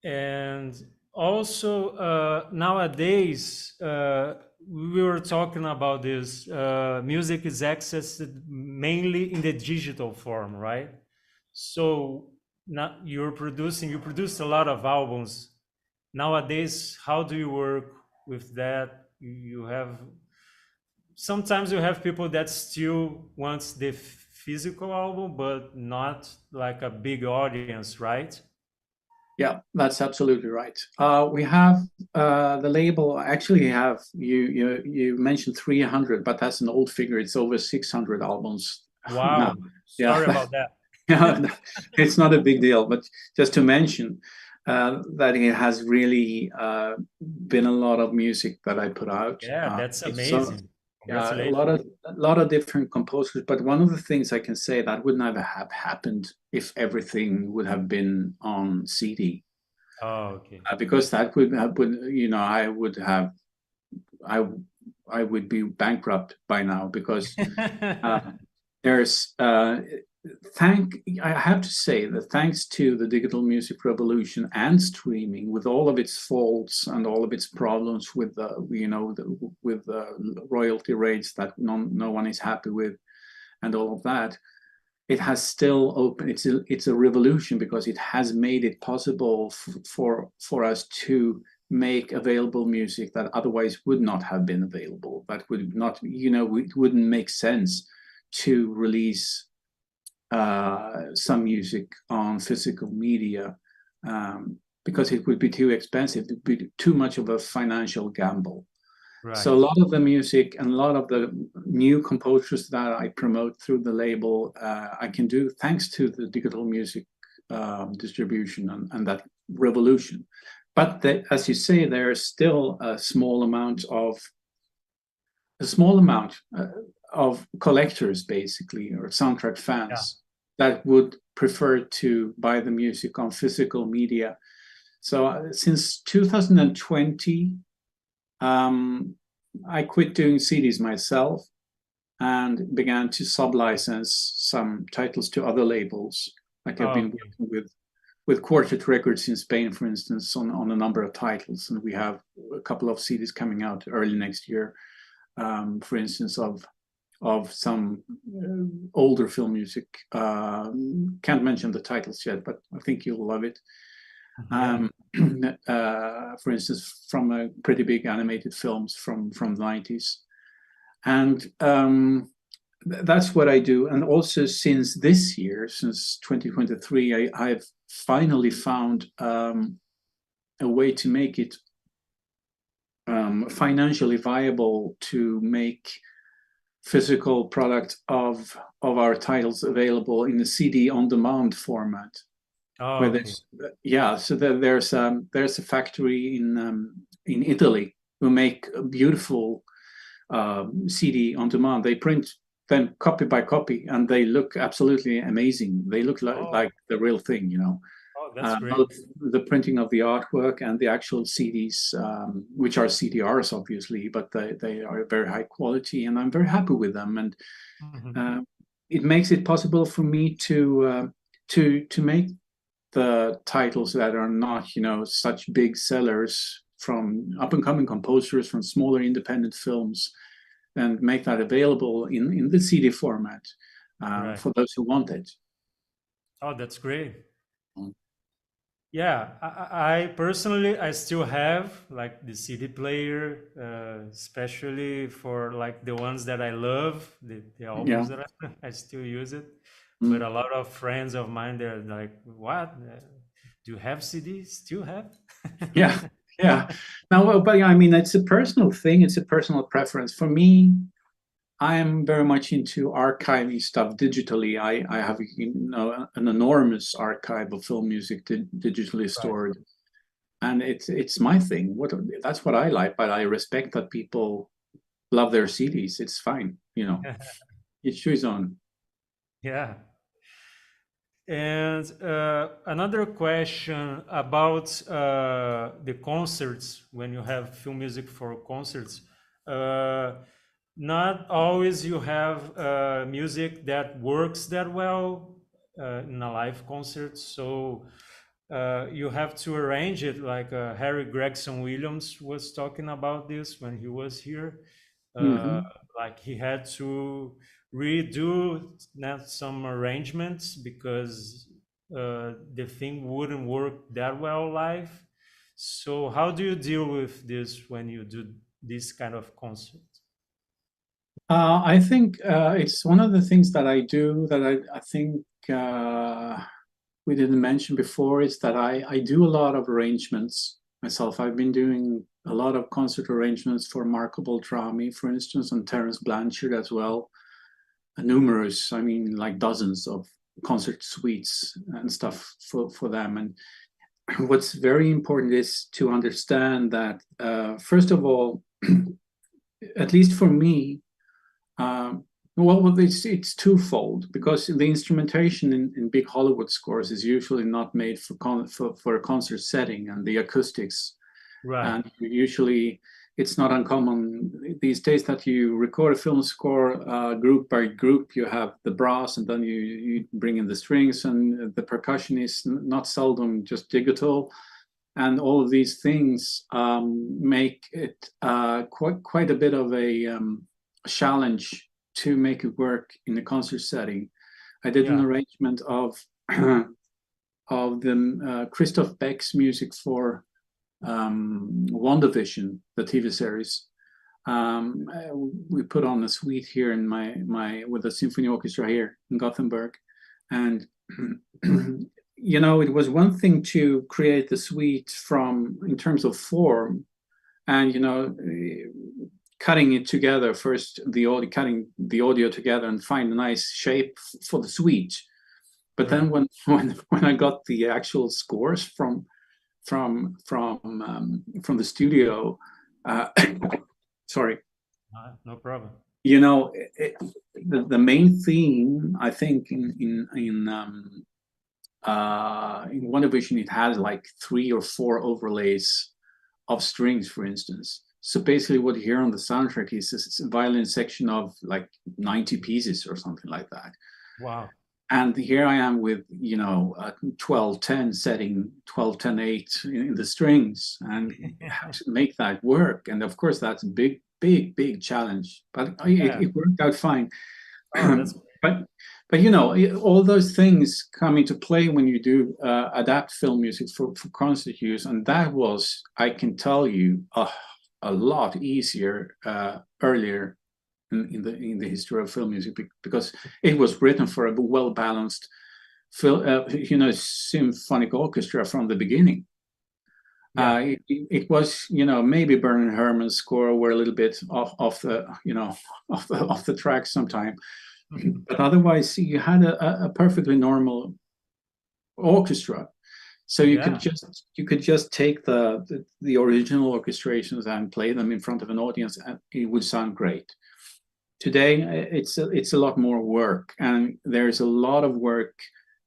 And also nowadays, we were talking about this, music is accessed mainly in the digital form, right? So now you produced a lot of albums. Nowadays, how do you work with that? Sometimes you have people that still wants the physical album, but not like a big audience, right? Yeah, that's absolutely right. We have the label. Actually, have you mentioned 300, but that's an old figure. It's over 600 albums. Wow. now. Sorry about that. Yeah, it's not a big deal, but just to mention that it has really been a lot of music that I put out. Yeah, that's So, amazing. yeah, a Congratulations. lot of different composers. But one of the things I can say that would never have happened if everything would have been on CD. Oh, okay. Because that would I would be bankrupt by now, because there's I have to say that thanks to the digital music revolution and streaming, with all of its faults and all of its problems with with the royalty rates that no one is happy with, and all of that, it has still opened. It's a revolution, because it has made it possible for us to make available music that otherwise would not have been available. That would not, it wouldn't make sense to release some music on physical media, because it would be too expensive. It would be too much of a financial gamble. Right. So a lot of the music and a lot of the new composers that I promote through the label, I can do thanks to the digital music distribution and that revolution. But as you say, there is still a small amount of collectors, basically, or soundtrack fans, that would prefer to buy the music on physical media. So since 2020, I quit doing CDs myself and began to sub-license some titles to other labels. Like I've been working with Quartet Records in Spain, for instance, on a number of titles, and we have a couple of CDs coming out early next year, for instance, of some older film music. Can't mention the titles yet, but I think you'll love it. For instance, from a pretty big animated films from the 90s. And that's what I do. And also since this year, since 2023, I've finally found a way to make it financially viable to make physical product of our titles available in the CD on demand format. Oh, okay. So there's a factory in Italy who make a beautiful CD on demand. They print them copy by copy, and they look absolutely amazing. They look like the real thing, Oh, that's great. Both the printing of the artwork and the actual CDs, which are CDRs, obviously, but they are very high quality, and I'm very happy with them. And it makes it possible for me to make the titles that are not, such big sellers, from up-and-coming composers, from smaller independent films, and make that available in the CD format for those who want it. Oh, that's great. Yeah, I personally, I still have like the CD player, especially for like the ones that I love, the albums that I still use it. But a lot of friends of mine, they're like, what? Do you have CDs? Still have? Yeah. No, but I mean, it's a personal thing. It's a personal preference. For me, I am very much into archiving stuff digitally. I have an enormous archive of film music digitally stored, and it's my thing. That's what I like, but I respect that people love their CDs. It's fine, Each to his own. Yeah. And another question about the concerts, when you have film music for concerts. Not always you have music that works that well in a live concert. So you have to arrange it, like Harry Gregson Williams was talking about this when he was here. Like he had to redo some arrangements because the thing wouldn't work that well live. So how do you deal with this when you do this kind of concert? I think it's one of the things that I do that I think we didn't mention before, is that I do a lot of arrangements myself. I've been doing a lot of concert arrangements for Marco Beltrami, for instance, and Terence Blanchard as well. Numerous, I mean, like dozens of concert suites and stuff for them. And what's very important is to understand that, first of all, at least for me, well, it's twofold, because the instrumentation in big Hollywood scores is usually not made for a concert setting, and the acoustics. Right. And usually, it's not uncommon these days that you record a film score group by group. You have the brass, and then you bring in the strings, and the percussion is not seldom just digital. And all of these things make it quite a bit of a challenge to make it work in a concert setting. I did an arrangement of the Christoph Beck's music for WandaVision, the TV series. We put on a suite here in my with the symphony orchestra here in Gothenburg, and it was one thing to create the suite in terms of form, and cutting it together first, cutting the audio together and find a nice shape for the suite. But then when I got the actual scores from the studio, sorry, no problem. The main theme, I think, in WandaVision, it has like 3 or 4 overlays of strings, for instance. So basically what you hear on the soundtrack is a violin section of like 90 pieces or something like that. Wow. And here I am with, a 12-10 setting, 12-10-8 in the strings, and how to make that work. And of course, that's a big challenge, but it worked out fine. Oh, but all those things come into play when you do adapt film music for concert use. And that was, I can tell you, a lot easier earlier in the history of film music, because it was written for a well-balanced symphonic orchestra from the beginning. It was, maybe Bernard Herrmann's score were a little bit off the track sometime, but otherwise you had a perfectly normal orchestra. So you could just take the original orchestrations and play them in front of an audience, and it would sound great. Today, it's a lot more work, and there's a lot of work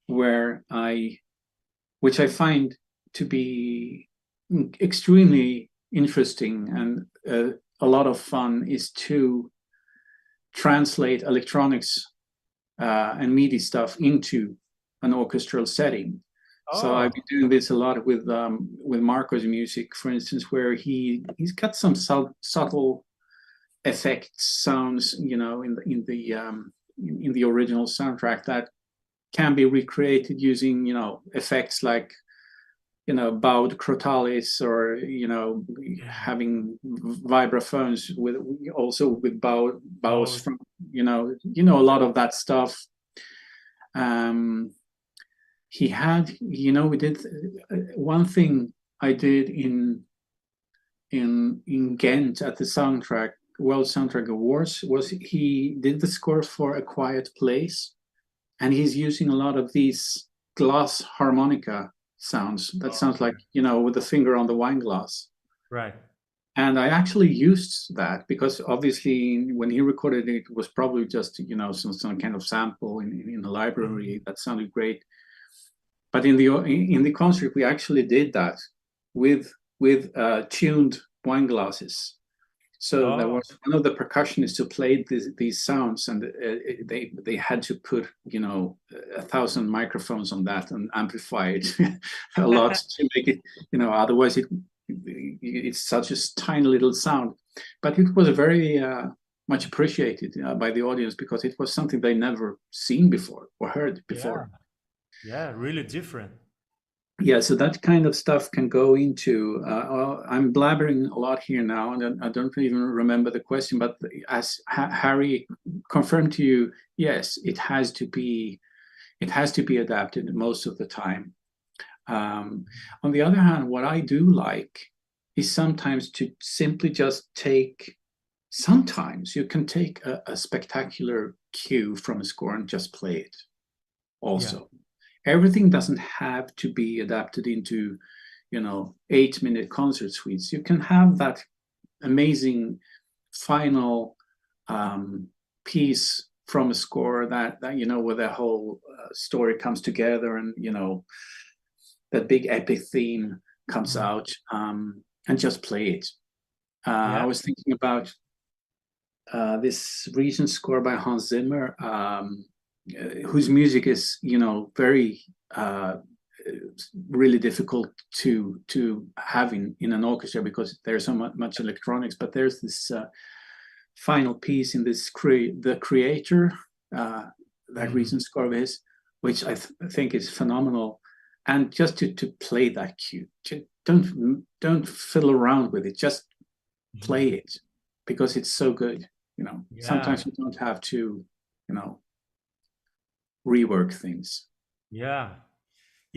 which I find to be extremely interesting and a lot of fun, is to translate electronics and MIDI stuff into an orchestral setting. Oh. So I've been doing this a lot with Marco's music, for instance, where he's got some subtle effects, sounds, in the original soundtrack that can be recreated using, effects like, bowed crotales, or having vibraphones with bows from, a lot of that stuff. He had, we did one thing I did in Ghent at the soundtrack World Soundtrack Awards was he did the score for A Quiet Place, and he's using a lot of these glass harmonica sounds. That sounds like, with the finger on the wine glass. Right. And I actually used that because obviously when he recorded it, it was probably just, some kind of sample in the library that sounded great. But in the concert, we actually did that with tuned wine glasses. So there was one of the percussionists who played these sounds, and they had to put 1,000 microphones on that and amplify it a lot to make it, otherwise it's such a tiny little sound. But it was very much appreciated by the audience because it was something they never seen before or heard before. Yeah, really different. Yeah, so that kind of stuff can go into. I'm blabbering a lot here now, and I don't even remember the question. But as Harry confirmed to you, yes, it has to be adapted most of the time. On the other hand, what I do like is sometimes to simply just take. Sometimes you can take a spectacular cue from a score and just play it. Also. Yeah. Everything doesn't have to be adapted into, 8-minute concert suites. You can have that amazing final piece from a score that where the whole story comes together and, that big epic theme comes out and just play it. I was thinking about this recent score by Hans Zimmer, whose music is, very really difficult to have in an orchestra because there's so much electronics. But there's this final piece in this the Creator, that recent score of his, which I think is phenomenal. And just to play that cue, don't fiddle around with it. Just play it because it's so good. Sometimes you don't have to, rework things.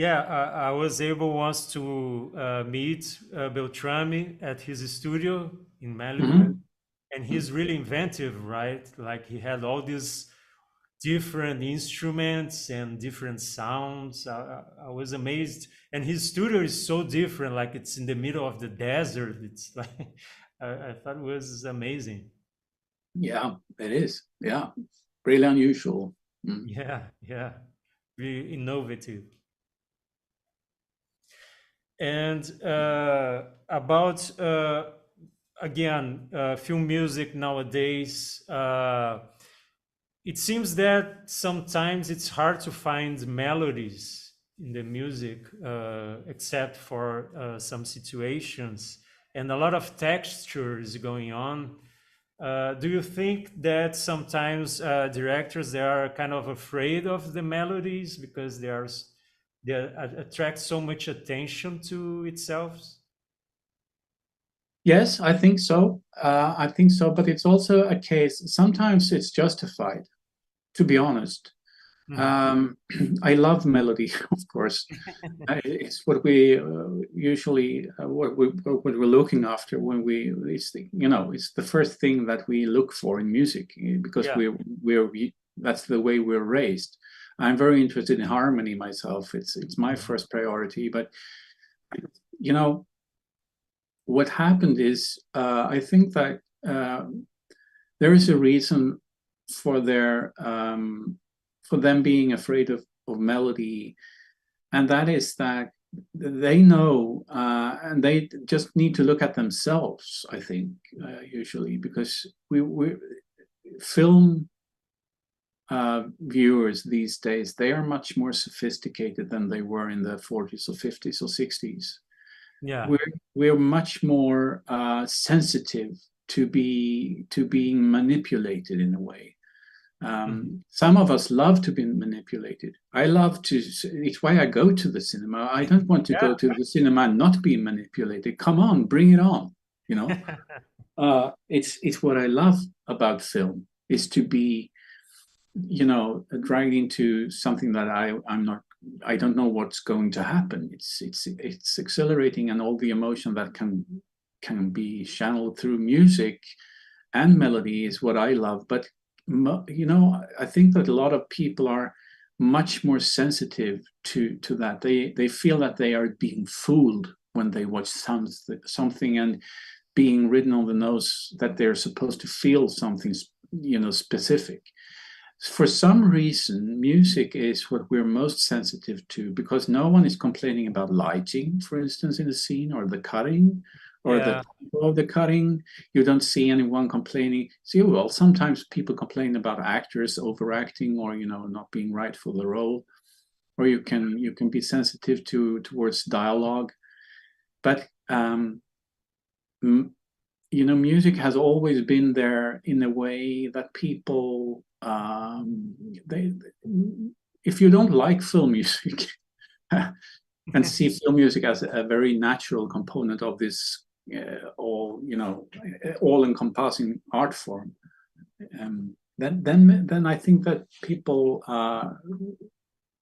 I was able once to meet Beltrami at his studio in Malibu, and he's really inventive, right? Like he had all these different instruments and different sounds. I was amazed, and his studio is so different, like it's in the middle of the desert. It's like I thought it was amazing. Yeah, it is. Yeah, really unusual. Yeah, really innovative. And about again, film music nowadays, it seems that sometimes it's hard to find melodies in the music, except for some situations, and a lot of texture is going on. Do you think that sometimes directors, they are kind of afraid of the melodies because they attract so much attention to itself? Yes, I think so. But it's also a case, sometimes it's justified, to be honest. I love melody, of course. It's what we usually what we're looking after when it's the first thing that we look for in music because that's the way we're raised. I'm very interested in harmony myself. It's my first priority. But what happened is I think that there is a reason for for them being afraid of melody, and that is that they know and they just need to look at themselves, I think, usually, because we film viewers these days, they are much more sophisticated than they were in the 40s or 50s or 60s. We're much more sensitive to being manipulated in a way. Some of us love to be manipulated. I love to. It's why I go to the cinema. I don't want to go to the cinema and not be manipulated. Come on, bring it on. It's what I love about film, is to be, dragged into something that I don't know what's going to happen. It's exhilarating, and all the emotion that can be channeled through music and melody is what I love. But you know, I think that a lot of people are much more sensitive to that. They feel that they are being fooled when they watch something and being written on the nose that they're supposed to feel something, you know, specific. For some reason, music is what we're most sensitive to, because no one is complaining about lighting, for instance, in a scene, or the cutting, or the tempo of the cutting. You don't see anyone complaining. See, well, sometimes people complain about actors overacting, or, you know, not being right for the role, or you can be sensitive towards dialogue. But you know, music has always been there in a way that people, if you don't like film music and see film music as a very natural component of this all-encompassing art form, then I think that people are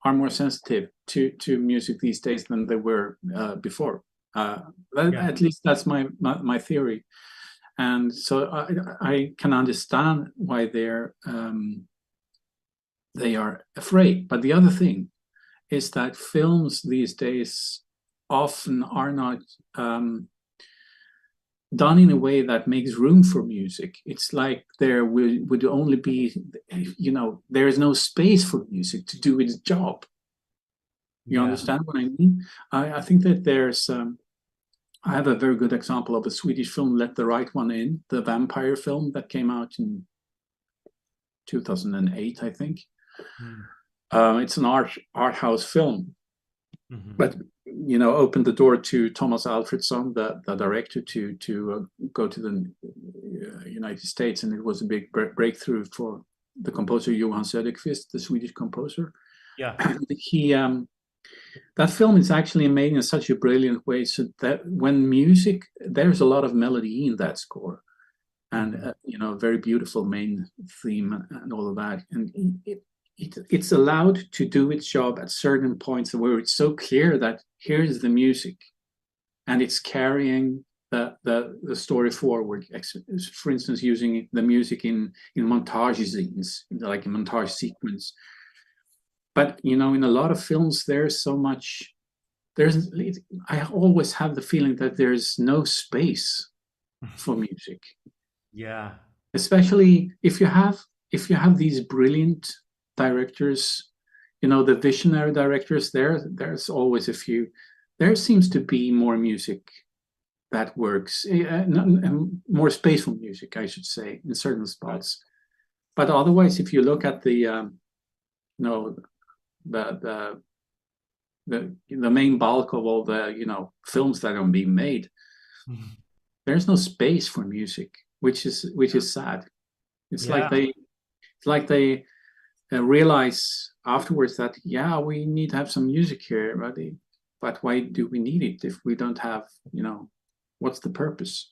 more sensitive to music these days than they were before. At least that's my theory. And so I can understand why they are afraid. But the other thing is that films these days often are not done in a way that makes room for music. It's like there would only be, you know, there is no space for music to do its job. You understand what I mean? I think that there's... I have a very good example of a Swedish film, Let the Right One In, the vampire film that came out in 2008, I think. It's an art house film, but, you know, opened the door to Thomas Alfredson, the director, to go to the United States, and it was a big breakthrough for the composer Johan Söderqvist, the Swedish composer. He that film is actually made in such a brilliant way, so that when music, there's a lot of melody in that score, and you know, very beautiful main theme and all of that, and it's allowed to do its job at certain points where it's so clear that here is the music, and it's carrying the story forward. For instance, using the music in montage scenes, like a montage sequence. But, you know, in a lot of films, there's so much, I always have the feeling that there's no space for music. Yeah. Especially if you have these brilliant directors, you know, the visionary directors, there's always a few. There seems to be more music that works, more space for music, I should say, in certain spots. But otherwise, if you look at the main bulk of all the, you know, films that are being made, there's no space for music, which is sad. It's like they realize afterwards that, yeah, we need to have some music here, but why do we need it if we don't have, you know, what's the purpose?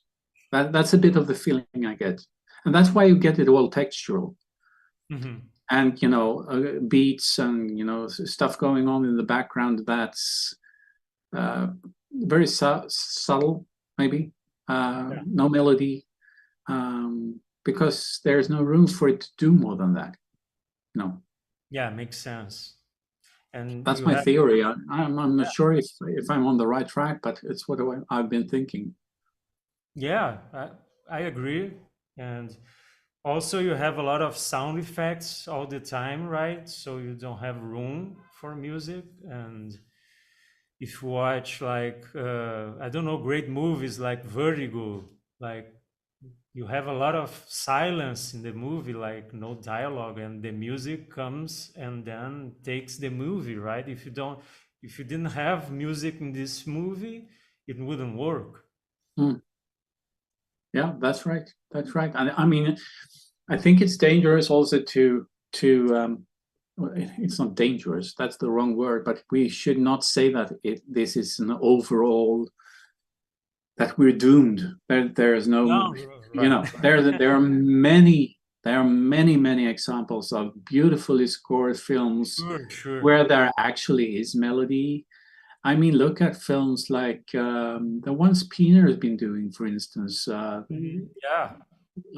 That's a bit of the feeling I get, and that's why you get it all textural. And, you know, beats and, you know, stuff going on in the background that's very subtle, maybe, no melody, because there's no room for it to do more than that. No. Yeah, makes sense. And that's my theory. I'm not sure if I'm on the right track, but it's what I've been thinking. Yeah, I agree. And also, you have a lot of sound effects all the time, right? So you don't have room for music. And if you watch, like, I don't know, great movies like Vertigo, like you have a lot of silence in the movie, like no dialogue, and the music comes and then takes the movie, right? If you didn't have music in this movie, it wouldn't work. Yeah, that's right. That's right. And I mean, I think it's dangerous also to it's not dangerous, that's the wrong word, but we should not say that this is an overall, that we're doomed. There is no, you know, there are many examples of beautifully scored films where there actually is melody. I mean, look at films like the ones Pinar has been doing, for instance.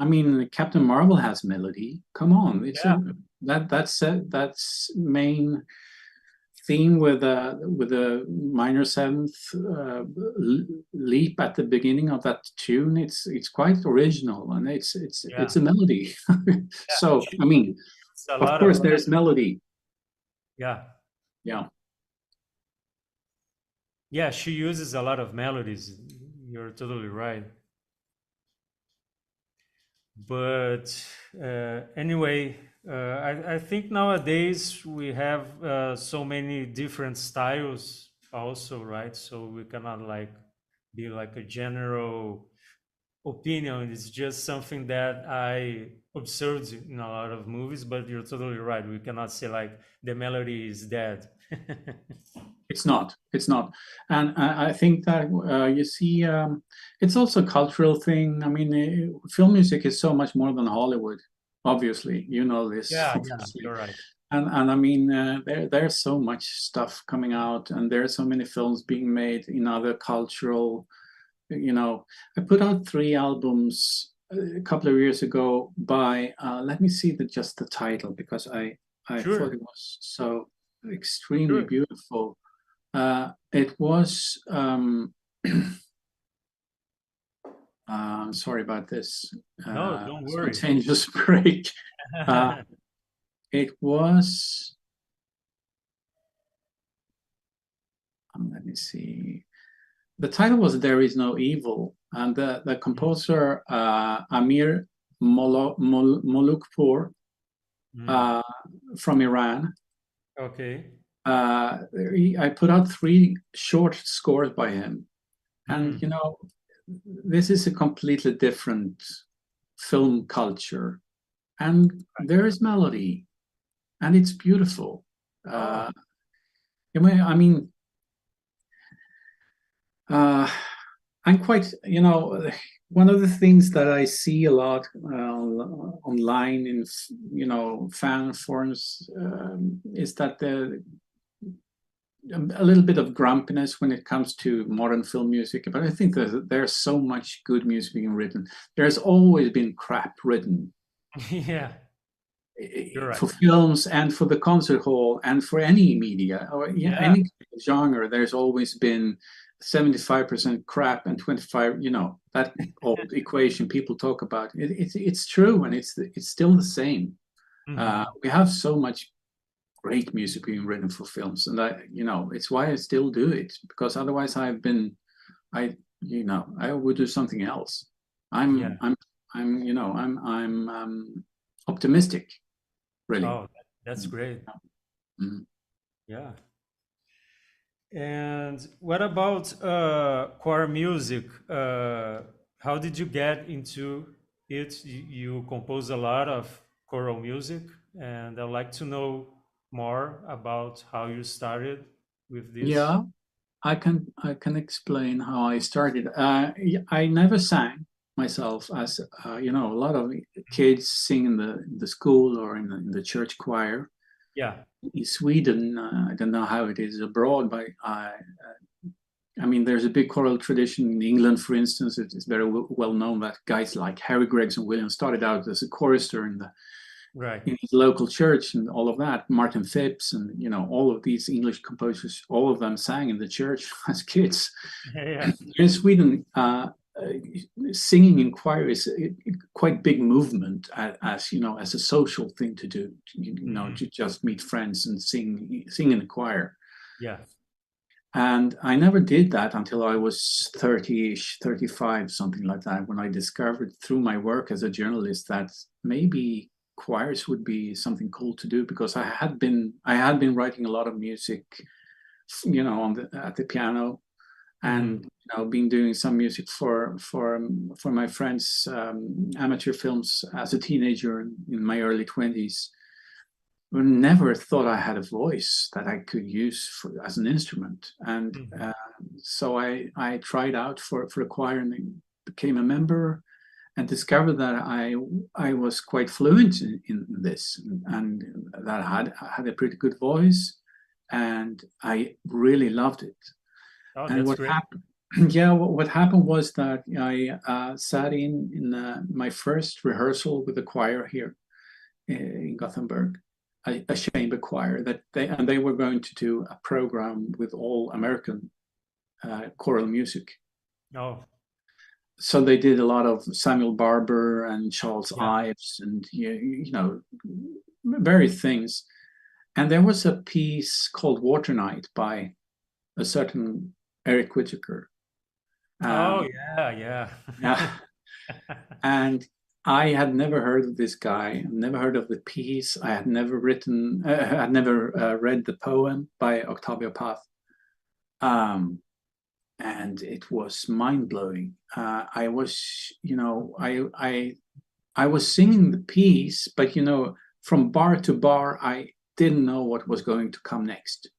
I mean, Captain Marvel has melody. Come on, it's Yeah. that's main theme with a minor seventh leap at the beginning of that tune. It's quite original, and it's a melody. So I mean, It's a of lot course, of there's melody. yeah. Yeah. Yeah, she uses a lot of melodies. You're totally right. But anyway, I think nowadays we have so many different styles also, right? So we cannot like be like a general opinion. It's just something that I observed in a lot of movies, but you're totally right. We cannot say like the melody is dead. It's not. It's not. And I think that you see, it's also a cultural thing. I mean, film music is so much more than Hollywood. Obviously, you know this. Yeah, Obviously. you're right. And I mean, there's so much stuff coming out, and there are so many films being made in other cultural. You know, I put out 3 albums a couple of years ago by. Let me see just the title, because I Sure. thought it was so extremely Sure. beautiful. It was. Sorry about this. No, don't worry. Spontaneous break. It was. Let me see. The title was "There Is No Evil," and the composer Amir Molukpour Mm. from Iran. Okay. I put out 3 short scores by him, and Mm. you know, this is a completely different film culture, and there is melody, and it's beautiful. Oh, I mean, I'm quite, you know, one of the things that I see a lot online in, you know, fan forums is that a little bit of grumpiness when it comes to modern film music. But I think there's so much good music being written. There's always been crap written yeah, you're right. for films and for the concert hall and for any media or Yeah. any genre. There's always been 75% crap and 25, you know, that old equation people talk about. It's true, and it's still the same. Mhm. We have so much great music being written for films, and you know, it's why I still do it, because otherwise I you know, I would do something else. Yeah. You know, I'm optimistic, really. Oh, that's great. Mhm. Yeah. And what about choir music? How did you get into it? You compose a lot of choral music, and I'd like to know more about how you started with this. Yeah, I can explain how I started. I never sang myself, as you know, a lot of kids sing in the school or in the church choir. Yeah. In Sweden, I don't know how it is abroad, but I mean, there's a big choral tradition in England, for instance. It's very well known that guys like Harry Gregson Williams started out as a chorister Right. in his local church and all of that. Martin Phipps and, you know, all of these English composers, all of them sang in the church as kids. Yeah. In Sweden, singing in choir is a quite big movement, as you know, as a social thing to do. You know, to just meet friends and sing in the choir. Yeah. And I never did that until I was 30-ish, 35, something like that, when I discovered through my work as a journalist that maybe choirs would be something cool to do, because I had been writing a lot of music, you know, at the piano, and you know, been doing some music for my friends' amateur films as a teenager in my early 20s. Never thought I had a voice that I could use as an instrument, and so I tried out for a choir and became a member, and discovered that I was quite fluent in this, and that I had a pretty good voice, and I really loved it. Oh, And that's what great. happened? Yeah, what happened was that I sat in my first rehearsal with the choir here in Gothenburg, a chamber choir that they were going to do a program with all American choral music. Oh, So they did a lot of Samuel Barber and Charles yeah. Ives and you know various things. And there was a piece called Water Night by a certain Eric Whittaker. Oh, yeah. Yeah. And I had never heard of this guy, never heard of the piece. I had never read the poem by Octavio Paz. And it was mind blowing. I was, I was singing the piece, but from bar to bar, I didn't know what was going to come next.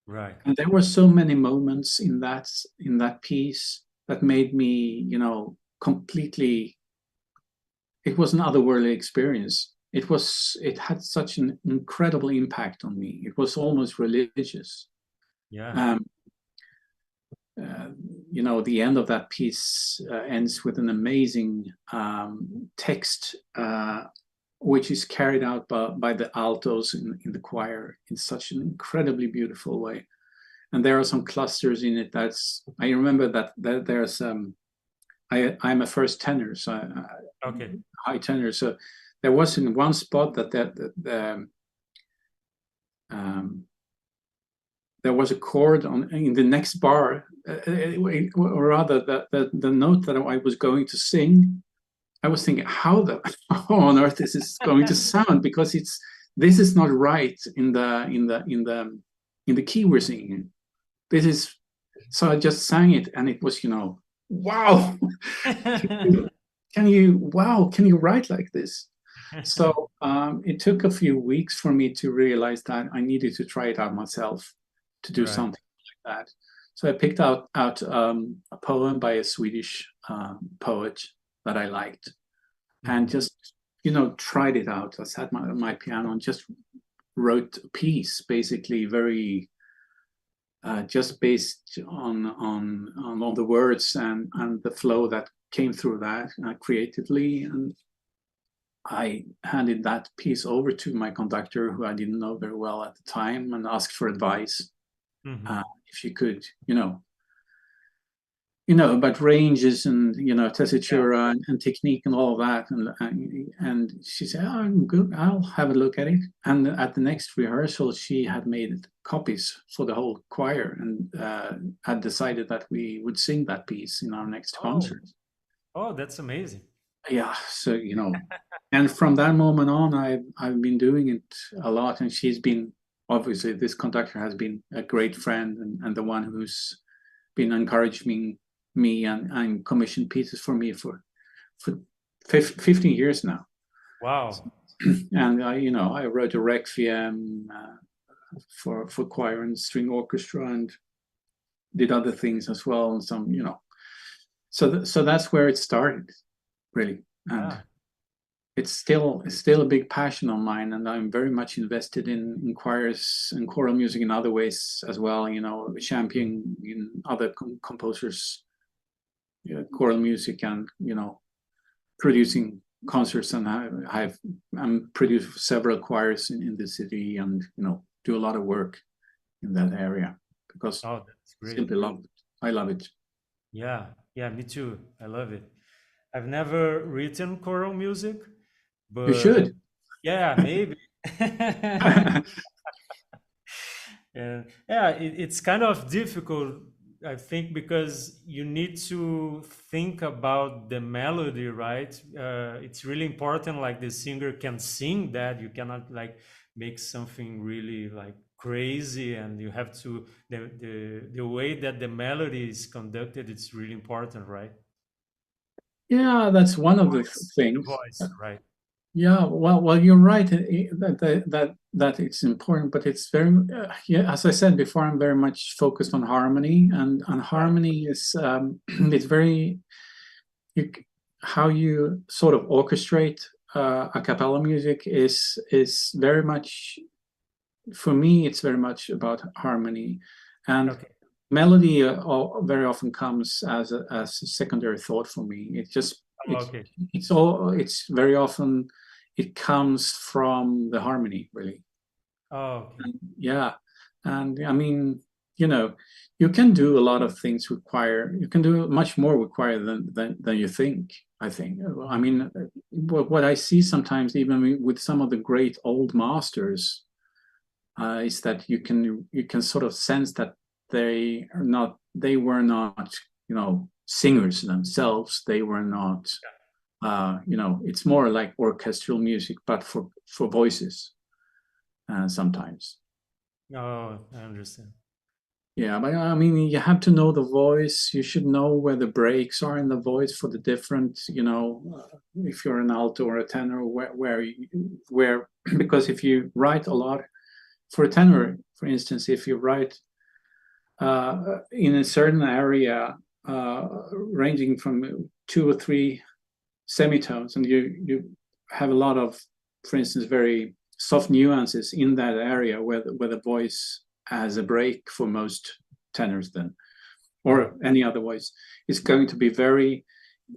Right. And there were so many moments in that piece that made me, completely. It was an otherworldly experience. It had such an incredible impact on me. It was almost religious. Yeah. The end of that piece ends with an amazing text, which is carried out by the altos in the choir in such an incredibly beautiful way. And there are some clusters in it. I remember that there's I'm a first tenor, so Okay. high tenor. So there was in one spot that there was a chord in the next bar, or rather the note that I was going to sing. I was thinking, how on earth is this going to sound? Because this is not right in the key we're singing. So I just sang it, and it was, wow. Can you write like this? So it took a few weeks for me to realize that I needed to try it out myself, to do something like that. So I picked out a poem by a Swedish poet that I liked, and just tried it out. I sat on my piano and just wrote a piece, basically very just based on the words and the flow that came through that creatively. And I handed that piece over to my conductor, who I didn't know very well at the time, and asked for advice. If she could, about ranges and tessitura and technique and all of that. And she said, "Oh, good, I'll have a look at it." And at the next rehearsal, she had made copies for the whole choir and had decided that we would sing that piece in our next concert. Oh, that's amazing. Yeah, so and from that moment on, I've been doing it a lot, and she's been, obviously, this conductor has been a great friend and the one who's been encouraging me and commissioned pieces for me for 15 years now. Wow. And I wrote a requiem for choir and string orchestra, and did other things as well, and some so that's where it started, really. And it's still a big passion of mine, and I'm very much invested in choirs and choral music in other ways as well. Championing in other composers' choral music, and producing concerts, and I'm produced several choirs in the city, and do a lot of work in that area because that's great. Simply love it. I love it. Yeah, me too. I love it. I've never written choral music, but You should. Yeah, maybe. And it's kind of difficult, I think, because you need to think about the melody, right? It's really important, like the singer can sing that. You cannot like make something really like crazy, and you have to the way that the melody is conducted, it's really important, right? Yeah, that's one of the The things. voice, right? Yeah, well, you're right that it's important, but it's very as I said before, I'm very much focused on harmony, and harmony is it's very how you sort of orchestrate a cappella music is very much, for me, it's very much about harmony, and melody very often comes as a secondary thought for me. Okay. It's very often it comes from the harmony, really. Oh, okay. Yeah, and I mean, you can do a lot of things you can do much more require than you think. I think. I mean, what I see sometimes, even with some of the great old masters, is that you can sort of sense that they were not singers themselves. They were not it's more like orchestral music, but for voices sometimes. Oh, I understand. Yeah, but I mean, you have to know the voice. You should know where the breaks are in the voice for the different, if you're an alto or a tenor, where because if you write a lot for a tenor, for instance, if you write in a certain area, ranging from 2 or 3 semitones, and you have a lot of, for instance, very soft nuances in that area where the voice has a break for most tenors, then, or any other voice, it's going to be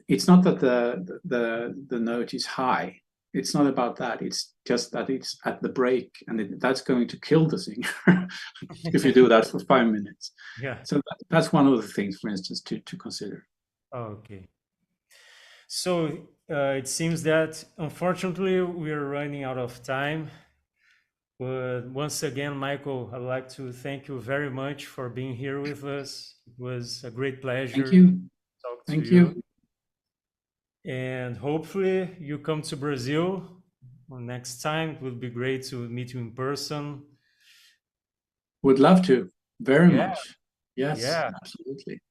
it's not that the note is high. It's not about that. It's just that it's at the break, and that's going to kill the singer if you do that for 5 minutes. Yeah. So that's one of the things, for instance, to consider. Okay. So it seems that unfortunately we are running out of time. But once again, Michael, I'd like to thank you very much for being here with us. It was a great pleasure. Thank you. To talk to Thank you. And hopefully you come to Brazil next time. It would be great to meet you in person. Would love to, very much. Yes, Yeah. absolutely.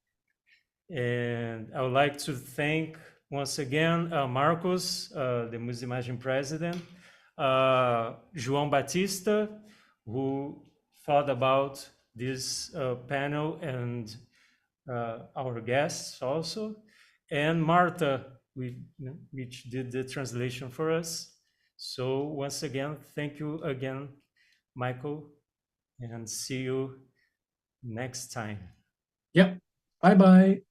And I would like to thank once again Marcos, the Musimagem president, João Batista, who thought about this panel, and our guests also, and Marta, which did the translation for us. So once again, thank you again, Michael, and see you next time. Yep. Bye-bye.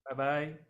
Bye-bye.